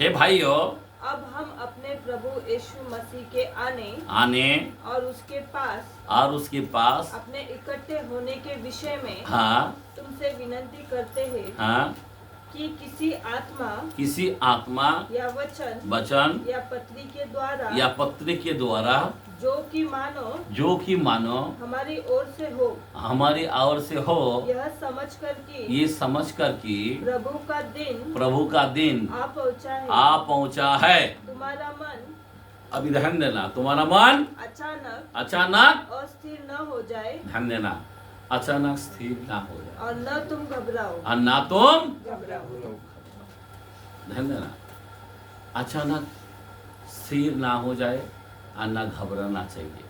हे भाइयों, अब हम अपने प्रभु यीशु मसीह के आने और उसके पास अपने इकट्ठे होने के विषय में तुमसे विनती करते हैं कि किसी आत्मा या वचन या पत्री के द्वारा जो कि मानो हमारी ओर से हो यह समझ कर कि प्रभु का दिन आ पहुंचा है। तुम्हारा मन, अभी ध्यान देना, तुम्हारा मन अचानक अस्थिर न हो जाए। ध्यान देना, अचानक स्थिर ना हो जाए, और न तुम घबराओ। ध्यान देना, अचानक स्थिर ना हो जाए और ना घबराना चाहिए।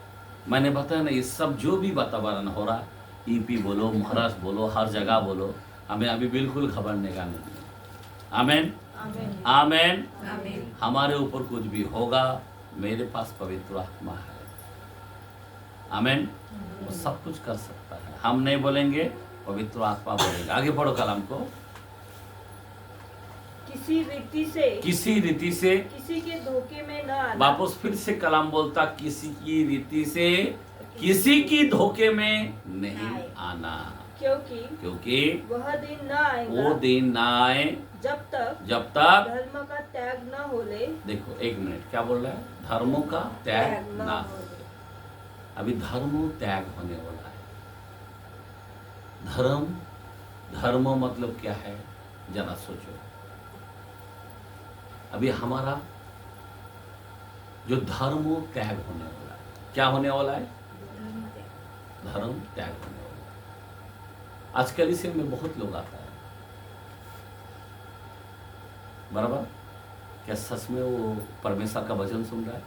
मैंने बताया ना, ये सब जो भी वातावरण हो रहा, ईपी बोलो, महाराष्ट्र बोलो, हर जगह बोलो, हमें अभी बिल्कुल घबराने का नहीं है। आमेन, आमेन। हमारे ऊपर कुछ भी होगा, मेरे पास पवित्र आत्मा है। आमेन। वो सब कुछ कर सकता है। हम नहीं बोलेंगे, पवित्र आत्मा बोलेंगे। आगे पढ़ो कलाम को। किसी रीति से किसी के धोखे में न आना। वापस फिर से कलाम बोलता, किसी की रीति से किसी की धोखे में नहीं आना, क्योंकि वह दिन न आए जब तक धर्म का त्याग न हो ले। देखो एक मिनट, क्या बोल रहा है? धर्मों का त्याग न हो। अभी धर्म त्याग होने वाला है। धर्म मतलब क्या है, जरा सोचो। अभी हमारा जो धर्म त्याग होने वाला है, क्या होने वाला है? धर्म त्याग होने वाला है। आजकल इसे में बहुत लोग आता है, बराबर। क्या सच में वो परमेश्वर का वचन सुन रहा है?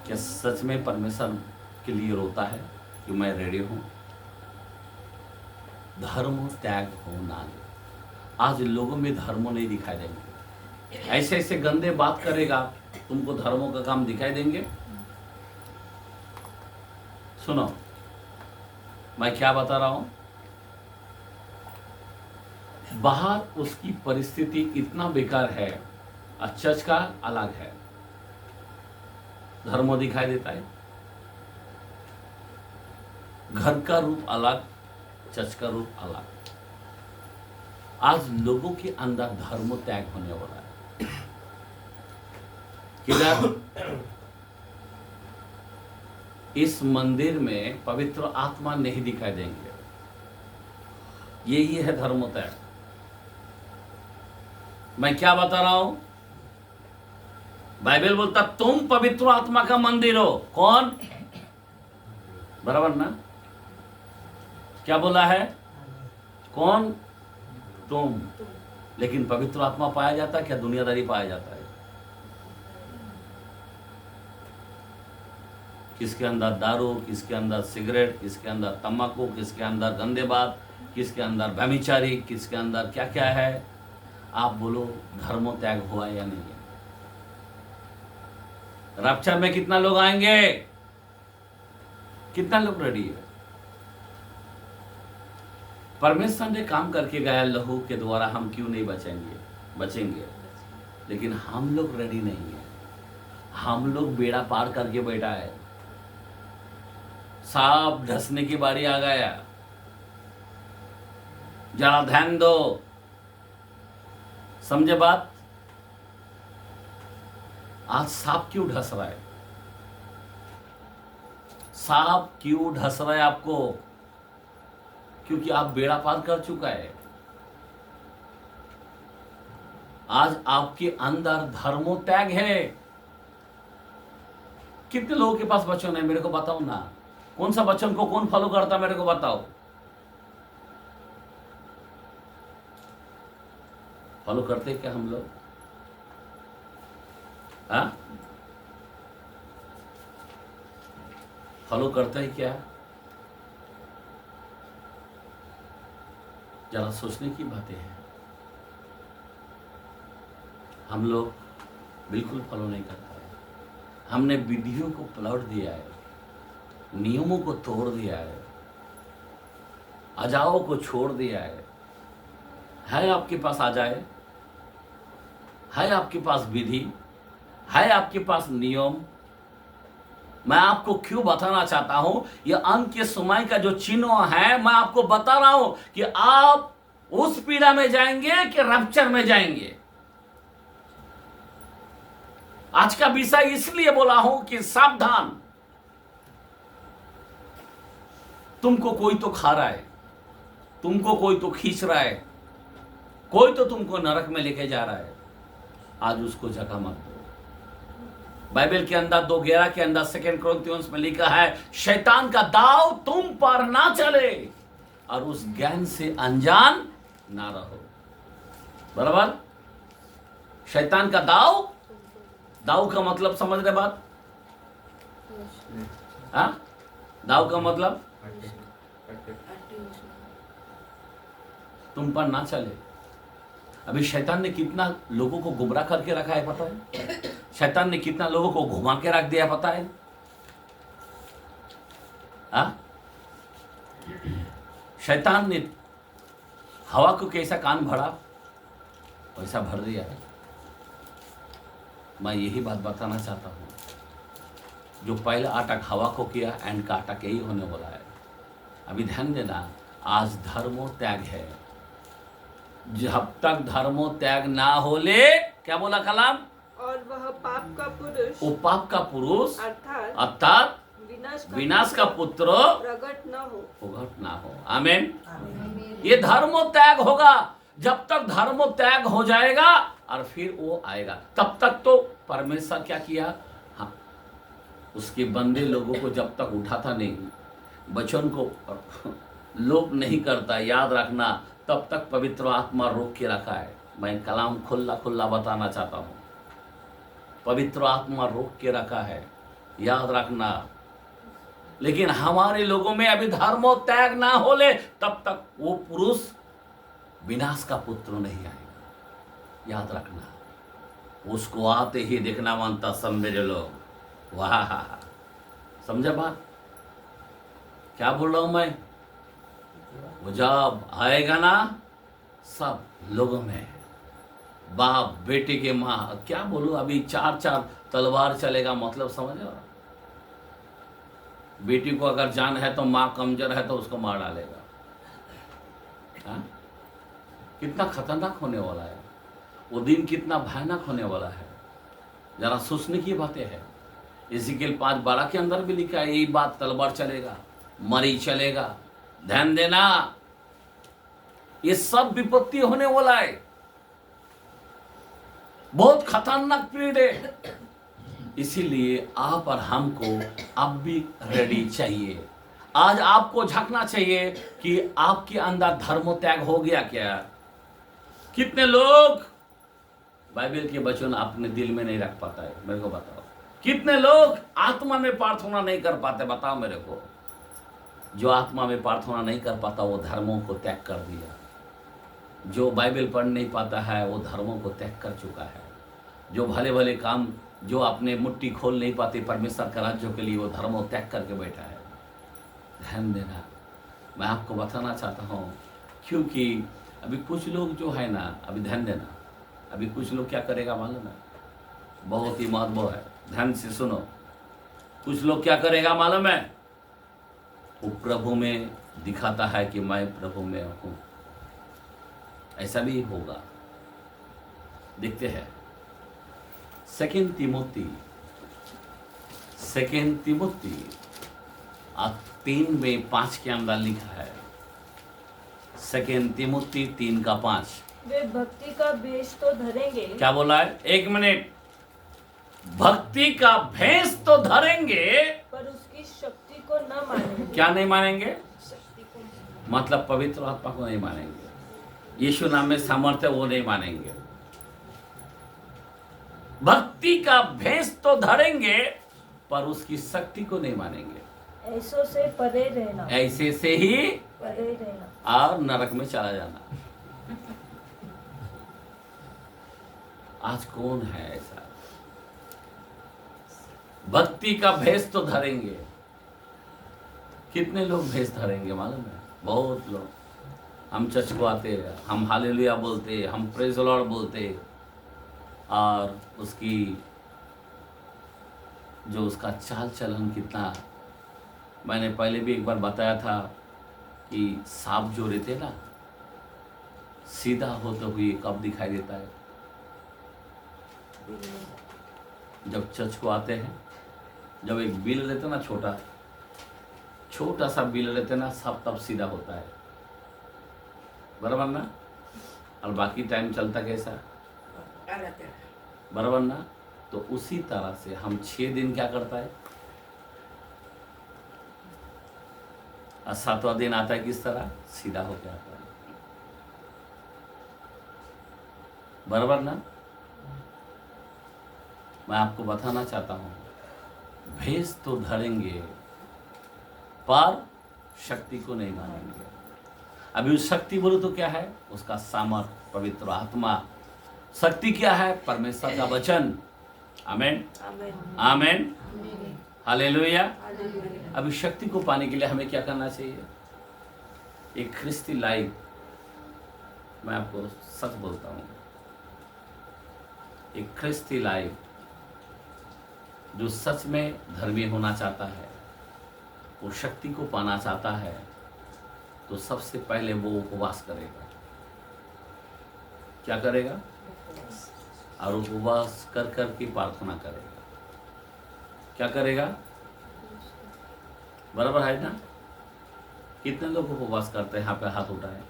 क्या सच में परमेश्वर के लिए रोता है कि मैं रेडी हूं? धर्म त्याग होना। आज लोगों में धर्म नहीं दिखाई देंगे। ऐसे ऐसे गंदे बात करेगा, तुमको धर्मों का काम दिखाई देंगे? सुनो, मैं क्या बता रहा हूं। बाहर उसकी परिस्थिति इतना बेकार है, चर्च का अलग है। धर्म दिखाई देता है, घर का रूप अलग, चर्च का रूप अलग। आज लोगों के अंदर धर्म त्याग होने वाला है। किधर? इस मंदिर में पवित्र आत्मा नहीं दिखाई देंगे। यही है धर्म त्याग। मैं क्या बता रहा हूं? बाइबल बोलता तुम पवित्र आत्मा का मंदिर हो। कौन? बराबर ना? क्या बोला है? कौन? तुम। लेकिन पवित्र आत्मा पाया जाता है क्या? दुनियादारी पाया जाता है। किसके अंदर दारू, किसके अंदर सिगरेट, किसके अंदर तंबाकू, किसके अंदर गंदे बात, किसके अंदर व्यभिचारी, किसके अंदर क्या क्या है। आप बोलो धर्म त्याग हुआ या नहीं? रैप्चर में कितना लोग आएंगे? कितना लोग रेडी है? परमेश्वर ने काम करके गया लहू के द्वारा, हम क्यों नहीं बचेंगे। लेकिन हम लोग रेडी नहीं है। हम लोग बेड़ा पार करके बैठा है, सांप ढसने की बारी आ गया। जरा ध्यान दो, समझे बात? आज सांप क्यों ढस रहा है? सांप क्यों ढस रहा है आपको? क्योंकि आप बेड़ा पार कर चुका है। आज आपके अंदर धर्मो त्याग है। कितने लोगों के पास वचन है मेरे को बताओ ना। कौन सा वचन को कौन फॉलो करता मेरे को बताओ। फॉलो करते क्या हम लोग? हाँ, फॉलो करते हैं क्या? जरा सोचने की बातें हैं। हम लोग बिल्कुल फॉलो नहीं करता है। हमने विधियों को पलट दिया है, नियमों को तोड़ दिया है, अजाओं को छोड़ दिया है आपके पास आ जाए, है आपके पास विधि, है आपके पास नियम। मैं आपको क्यों बताना चाहता हूं, यह अंत के समय का जो चिन्ह है, मैं आपको बता रहा हूं कि आप उस पीड़ा में जाएंगे कि रैप्चर में जाएंगे। आज का विषय इसलिए बोला हूं कि सावधान, तुमको कोई तो खा रहा है, तुमको कोई तो खींच रहा है, कोई तो तुमको नरक में लेके जा रहा है। आज उसको जगह मत दो। बाइबल के अंदर 2:11 के अंदर 2 कोरिन्थियंस में लिखा है, शैतान का दाव तुम पर ना चले और उस ज्ञान से अनजान ना रहो। बराबर? शैतान का दाव, दाव का मतलब समझ रहे बात? हाँ, दाव का मतलब तुम पर ना चले। अभी शैतान ने कितना लोगों को गुमराह करके रखा है पता है? शैतान ने कितना लोगों को घुमा के रख दिया पता है? हाँ? शैतान ने हवा को कैसा कान भरा वैसा भर दिया है। मैं यही बात बताना चाहता हूं, जो पहला अटैक हवा को किया, एंड का अटैक यही होने वाला है। अभी ध्यान देना, आज धर्मो त्याग है। जब तक धर्मो त्याग ना हो ले, क्या बोला कलाम? और वह पाप का पुरुष, वो पाप का पुरुष अर्थात विनाश का पुत्र प्रकट न हो। आमीन। ये धर्मो त्याग होगा। जब तक धर्मो त्याग हो जाएगा और फिर वो आएगा, तब तक तो परमेश्वर क्या किया? हाँ, उसके बंदे लोगों को जब तक उठाता नहीं, वचन को लोप नहीं करता, याद रखना, तब तक पवित्र आत्मा रोक के रखा है। मैं कलाम खुल्ला बताना चाहता हूं, पवित्र आत्मा रोक के रखा है, याद रखना। लेकिन हमारे लोगों में अभी धर्मो त्याग ना हो ले, तब तक वो पुरुष विनाश का पुत्र नहीं आएगा। याद रखना, उसको आते ही देखना मानता सब मेरे लोग। वाह, समझा बात? क्या बोल रहा हूं मैं? वो जब आएगा ना, सब लोगों में बाप बेटे के माँ, क्या बोलूं, अभी 4 तलवार चलेगा, मतलब समझ रहे हो? बेटी को अगर जान है तो माँ कमजोर है तो उसको मार डालेगा। हाँ? कितना खतरनाक होने वाला है वो दिन, कितना भयानक होने वाला है। जरा सोचने की बातें हैं। इज़ेकिएल 5:12 के अंदर भी लिखा है यही बात, तलवार चलेगा, मरी चलेगा। ध्यान देना, ये सब विपत्ति होने वाला है। बहुत खतरनाक पीरियड है। इसीलिए आप और हमको अब भी रेडी चाहिए। आज आपको झांकना चाहिए कि आपके अंदर धर्मो त्याग हो गया क्या? कितने लोग बाइबल के वचन अपने दिल में नहीं रख पाता है, मेरे को बताओ। कितने लोग आत्मा में प्रार्थना नहीं कर पाते, बताओ मेरे को। जो आत्मा में प्रार्थना नहीं कर पाता वो धर्मों को त्याग कर दिया। जो बाइबल पढ़ नहीं पाता है वो धर्मों को त्याग कर चुका है। जो भले भले काम जो अपने मुट्ठी खोल नहीं पाते परमेश्वर का राज्यों के लिए, वो धर्मों त्याग करके बैठा है। ध्यान देना, मैं आपको बताना चाहता हूँ, क्योंकि अभी कुछ लोग जो है ना, अभी ध्यान देना, अभी कुछ लोग क्या करेगा मालूम है? बहुत ही महत्व है, ध्यान से सुनो। कुछ लोग क्या करेगा मालूम है? वो प्रभु में दिखाता है कि मैं प्रभु में हूँ। ऐसा भी होगा, देखते हैं। सेकेंड तिमोथी 3:5 के अंदर लिखा है। सेकेंड तिमोथी 3:5। वे भक्ति का भेष तो धरेंगे। क्या बोला है? 1 मिनट। भक्ति का भेष तो धरेंगे, पर उसकी शक्ति को न मानेंगे। क्या नहीं मानेंगे? शक्ति को। मतलब पवित्र आत्मा को नहीं मानेंगे, यीशु नाम में सामर्थ्य वो नहीं मानेंगे। भक्ति का भेष तो धरेंगे, पर उसकी शक्ति को नहीं मानेंगे। ऐसों से परे रहना। ऐसे से ही परे रहना और नरक में चला जाना। आज कौन है ऐसा? भक्ति का भेष तो धरेंगे। कितने लोग भेष धरेंगे मालूम है? बहुत लोग। हम चर्च को आते, हम हालेलुया बोलते, हम प्रेज द लॉर्ड बोलते, और उसकी जो उसका चाल चलन कितना, मैंने पहले भी एक बार बताया था कि सांप जो रहते ना, सीधा होते हुए कब दिखाई देता है? जब चर्च को आते हैं, जब एक बिल रहता ना, छोटा सा बिल रहते ना, सब तब सीधा होता है, बराबर ना? और बाकी टाइम चलता कैसा, बराबर ना? तो उसी तरह से हम 6 दिन क्या करता है, और 7वां दिन आता है किस तरह? सीधा होकर आता है, बराबर ना? मैं आपको बताना चाहता हूं, भेष तो धरेंगे पर शक्ति को नहीं मानेंगे। अभी उस शक्ति बोलो तो क्या है? उसका सामर्थ, पवित्र आत्मा। शक्ति क्या है? परमेश्वर का वचन। आमेन, आमेन, हालेलुया। अभी शक्ति को पाने के लिए हमें क्या करना चाहिए? एक ख्रिस्ती लाइफ, मैं आपको सच बोलता हूं, एक ख्रिस्ती लाइफ जो सच में धर्मी होना चाहता है, वो शक्ति को पाना चाहता है, तो सबसे पहले वो उपवास करेगा। क्या करेगा? और उपवास कर कर के प्रार्थना करेगा। क्या करेगा? बराबर है ना? कितने लोग उपवास करते हैं? यहाँ पे हाथ उठाए।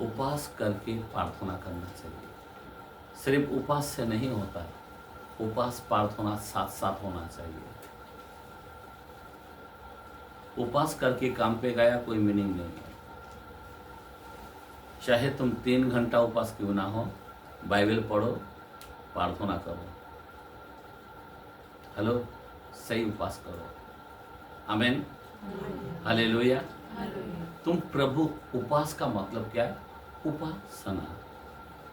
उपवास करके प्रार्थना करना चाहिए। सिर्फ उपवास से नहीं होता, उपवास प्रार्थना साथ साथ होना चाहिए। उपवास करके काम पे गया कोई मीनिंग नहीं है। चाहे तुम 3 घंटा उपवास क्यों ना हो, बाइबल पढ़ो, प्रार्थना करो, हेलो, सही उपवास करो। आमेन, हालेलुया। तुम प्रभु, उपवास का मतलब क्या है? उपासना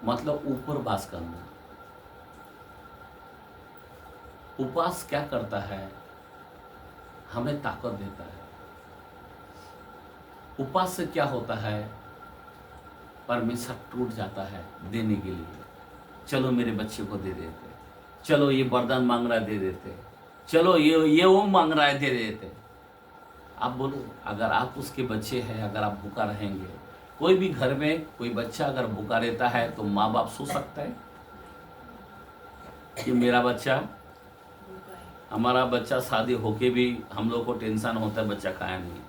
मतलब ऊपर वास करना। उपवास क्या करता है? हमें ताकत देता है। उपवास से क्या होता है? परमेश्वर टूट जाता है देने के लिए। चलो मेरे बच्चे को दे देते, चलो ये वरदान मांग रहा है दे देते, चलो ये वो मांग रहा है दे देते। आप बोलो, अगर आप उसके बच्चे हैं, अगर आप भूखा रहेंगे, कोई भी घर में कोई बच्चा अगर भूखा रहता है तो माँ बाप सोच सकता है कि मेरा बच्चा, हमारा बच्चा शादी होके भी हम लोग को टेंशन होता है बच्चा खाया नहीं।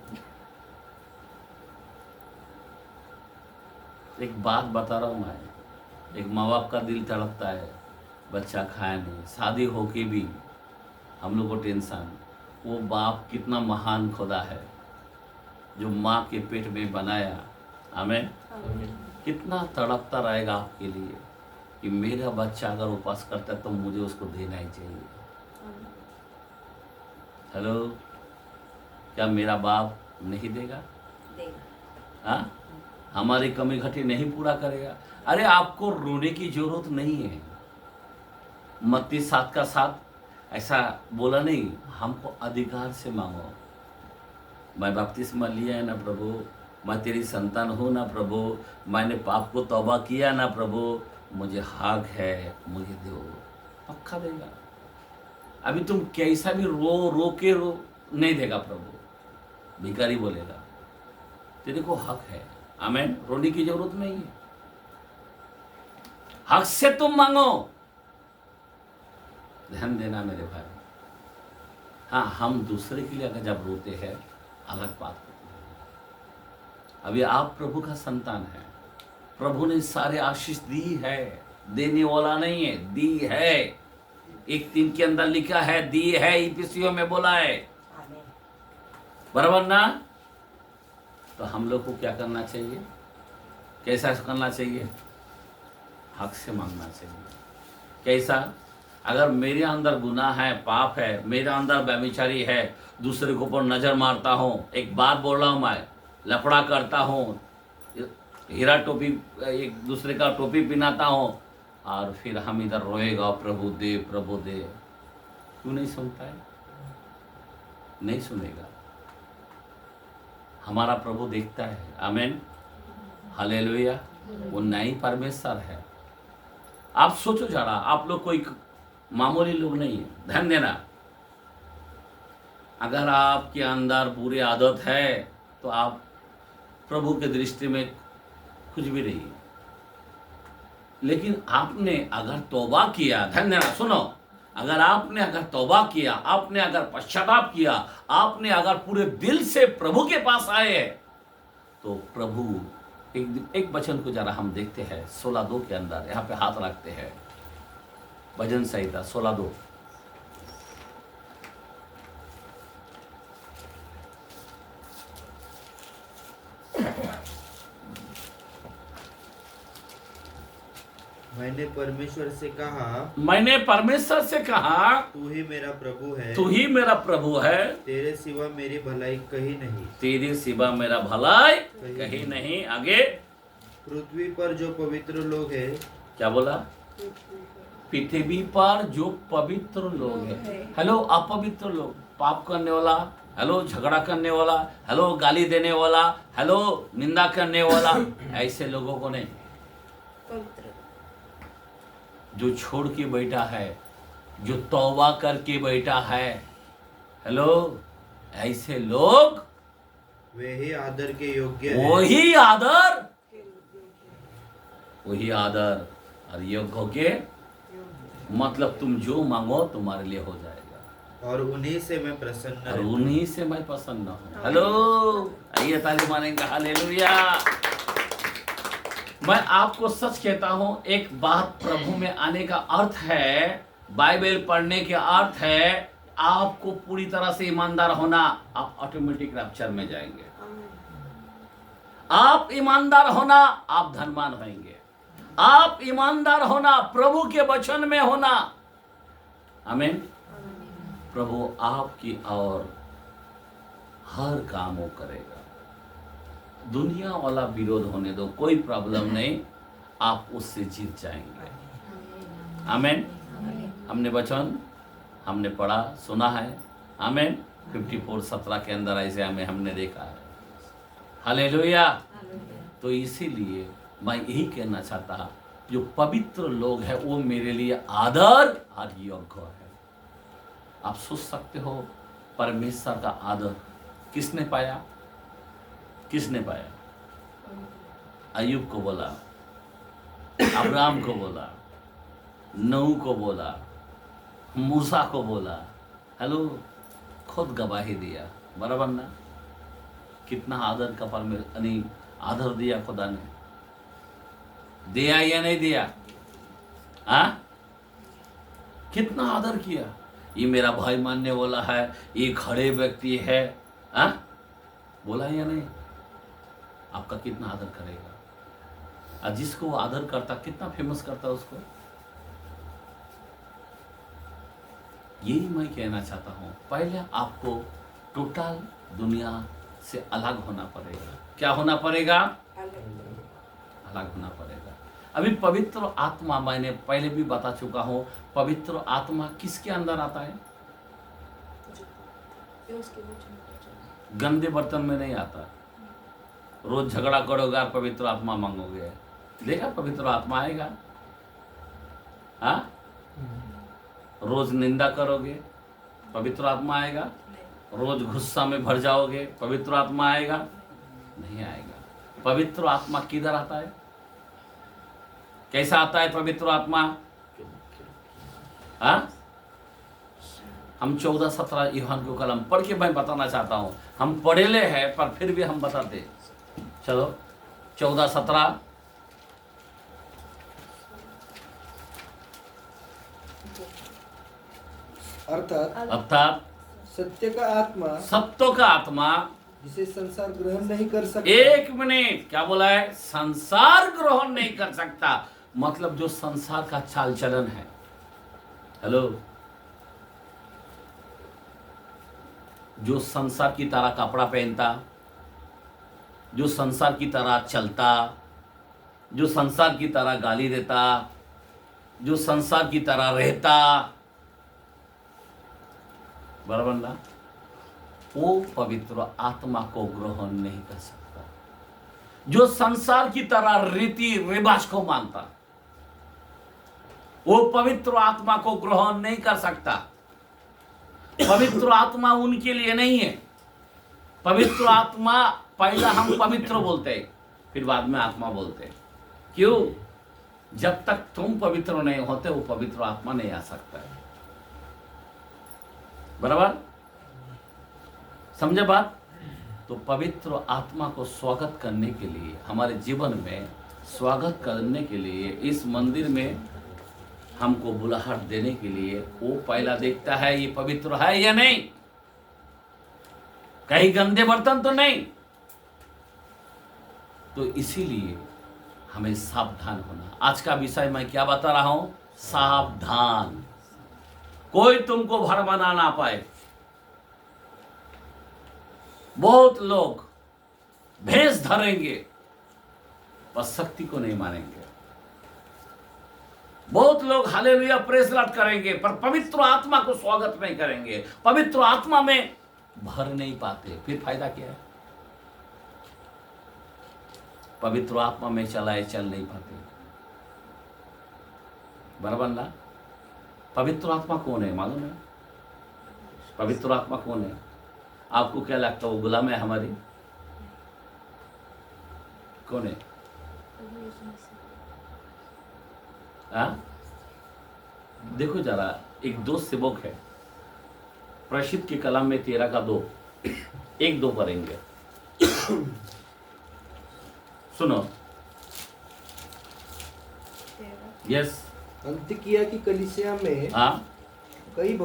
एक बात बता रहा हूँ मैं, एक माँ बाप का दिल तड़पता है, बच्चा खाया नहीं, शादी होके भी हम लोग को टेंशन। वो बाप कितना महान खुदा है जो माँ के पेट में बनाया। आमेन। कितना तड़पता रहेगा आपके लिए कि मेरा बच्चा अगर उपवास करता है तो मुझे उसको देना ही चाहिए। हेलो, क्या मेरा बाप नहीं देगा? हाँ, हमारी कमी घटी नहीं पूरा करेगा। अरे आपको रोने की जरूरत नहीं है। मत्ती 7:7 ऐसा बोला नहीं, हमको अधिकार से मांगो। मैं बपतिस्मा लिया है ना प्रभु, मैं तेरी संतान हूँ ना प्रभु, मैंने पाप को तौबा किया ना प्रभु, मुझे हक है, मुझे दो, पक्का देगा। अभी तुम कैसा भी रो के नहीं देगा प्रभु। भिखारी बोलेगा तेरे को हक है। आमीन। रोने की जरूरत नहीं है, हक से तुम मांगो। ध्यान देना मेरे भाई। हाँ, हम दूसरे के लिए अगर जब रोते हैं अलग बात होती है। अभी आप प्रभु का संतान है, प्रभु ने सारे आशीष दी है, देने वाला नहीं है, दी है। 1:3 के अंदर लिखा है दी है, इफिसियों में बोला है, बराबर ना। तो हम लोग को क्या करना चाहिए, कैसा करना चाहिए, हक से मांगना चाहिए। कैसा, अगर मेरे अंदर गुनाह है, पाप है, मेरे अंदर व्यभिचारी है, दूसरे के ऊपर नजर मारता हूँ, एक बात बोल रहा हूँ, मैं लफड़ा करता हूँ, हीरा टोपी एक दूसरे का टोपी पहनाता हूँ, और फिर हम इधर रोएगा प्रभु दे प्रभु दे, क्यों नहीं सुनता है? नहीं सुनेगा। हमारा प्रभु देखता है। आमीन, हालेलुया। वो न्यायी परमेश्वर है। आप सोचो जरा, आप लोग कोई मामूली लोग नहीं है। ध्यान देना, अगर आपके अंदर बुरी आदत है तो आप प्रभु के दृष्टि में कुछ भी नहीं है। लेकिन आपने अगर तौबा किया, ध्यान देना, सुनो, अगर आपने अगर तौबा किया, आपने अगर पश्चाताप किया, आपने अगर पूरे दिल से प्रभु के पास आए, तो प्रभु एक वचन को जरा हम देखते हैं 16:2 के अंदर, यहाँ पे हाथ रखते हैं, भजन संहिता 16:2। मैंने परमेश्वर से कहा तू ही मेरा प्रभु है, तू ही मेरा प्रभु है, तेरे सिवा मेरी भलाई कहीं नहीं, तेरे सिवा मेरा भलाई कहीं नहीं। आगे, पृथ्वी पर जो पवित्र लोग है, क्या बोला, पृथ्वी पर जो पवित्र लोग है। हेलो, अपवित्र लोग, पाप करने वाला, हेलो झगड़ा करने वाला, हेलो गाली देने वाला, हेलो निंदा करने वाला, ऐसे लोगों को नहीं, जो छोड़ के बैठा है, जो तौबा करके बैठा है, हेलो, ऐसे लोग वही आदर के योग्य वही आदर और योग्य के, मतलब तुम जो मांगो तुम्हारे लिए हो जाएगा, और उन्हीं से मैं प्रसन्न हूँ। हेलो, आइए ताली मारेंगे, हालेलुया। मैं आपको सच कहता हूं, एक बात प्रभु में आने का अर्थ है, बाइबल पढ़ने का अर्थ है, आपको पूरी तरह से ईमानदार होना। आप ऑटोमेटिक रैप्चर में जाएंगे। आप ईमानदार होना, आप धनवान होंगे। आप ईमानदार होना, प्रभु के वचन में होना। आमीन। प्रभु आपकी और हर काम वो करेगा। दुनिया वाला विरोध होने दो, कोई प्रॉब्लम नहीं, आप उससे जीत जाएंगे। आमीन। हमने वचन हमने पढ़ा, सुना है। आमीन। 54:17 के अंदर ऐसे हमने देखा है। हालेलुया। तो इसीलिए मैं यही कहना चाहता, जो पवित्र लोग हैं वो मेरे लिए आदर और योग्य है। आप सोच सकते हो, परमेश्वर का आदर किसने पाया? किसने पाया? अय्यूब को बोला, अब्राहम को बोला, नूह को बोला, मूसा को बोला। हेलो, खुद गवाही दिया, बराबर ना? कितना आदर का आदर दिया खुदा ने, दिया या नहीं दिया? हाँ, कितना आदर किया। ये मेरा भाई मानने वाला है, ये खड़े व्यक्ति है, हाँ, बोला या नहीं? आपका कितना आदर करेगा, और जिसको वो आदर करता कितना फेमस करता उसको। यही मैं कहना चाहता हूँ, पहले आपको टोटल दुनिया से अलग होना पड़ेगा। क्या होना पड़ेगा? अलग होना पड़ेगा। अभी पवित्र आत्मा, मैंने पहले भी बता चुका हूँ, पवित्र आत्मा किसके अंदर आता है? गंदे बर्तन में नहीं आता। रोज झगड़ा करोगे, पवित्र आत्मा मांगोगे, देखा पवित्र आत्मा आएगा? हाँ, रोज निंदा करोगे, पवित्र आत्मा आएगा? रोज गुस्सा में भर जाओगे, पवित्र आत्मा आएगा? नहीं आएगा। पवित्र आत्मा किधर आता है? कैसा आता है पवित्र आत्मा? हाँ, हम 14-17 यूहन्ना को कलम पढ़ के मैं बताना चाहता हूं। हम पढ़ेले हैं पर फिर भी हम बताते। चलो 14-17। अर्थात सत्य का आत्मा जिसे संसार ग्रहण नहीं कर सकता। एक मिनट, क्या बोला है? संसार ग्रहण नहीं कर सकता, मतलब जो संसार का चाल चलन है। हेलो, जो संसार की तरह कपड़ा पहनता, जो संसार की तरह चलता, जो संसार की तरह गाली देता, जो संसार की तरह रहता, बराबर ना, वो पवित्र आत्मा को ग्रहण नहीं कर सकता। जो संसार की तरह रीति रिवाज को मानता, वो पवित्र आत्मा को ग्रहण नहीं कर सकता। पवित्र आत्मा उनके लिए नहीं है। पवित्र आत्मा, पहला हम पवित्र बोलते हैं, फिर बाद में आत्मा बोलते हैं। क्यों? जब तक तुम पवित्र नहीं होते वो पवित्र आत्मा नहीं आ सकता है। बराबर समझे बात? तो पवित्र आत्मा को स्वागत करने के लिए, हमारे जीवन में स्वागत करने के लिए, इस मंदिर में हमको बुलाहट देने के लिए, वो पहला देखता है ये पवित्र है या नहीं, कहीं गंदे बर्तन तो नहीं। तो इसीलिए हमें सावधान होना। आज का विषय मैं क्या बता रहा हूं? सावधान। कोई तुमको भरमाना ना पाए। बहुत लोग भेष धरेंगे पर शक्ति को नहीं मानेंगे। बहुत लोग हालेलुया प्रेस लॉर्ड करेंगे पर पवित्र आत्मा को स्वागत नहीं करेंगे, पवित्र आत्मा में भर नहीं पाते। फिर फायदा क्या है? पवित्र आत्मा में चलाए चल नहीं पाते। बराबर ना? पवित्र आत्मा कौन है मालूम है? पवित्र आत्मा कौन है? आपको क्या लगता है? वो गुलाम है हमारी? कौन है? हाँ? देखो जरा, एक 2 सेवक है, प्रसिद्ध के कलाम में 13 का 2, 1-2 पढ़ेंगे। सुनो। यस। अंतिकिया की कलीसिया में हाँ, कई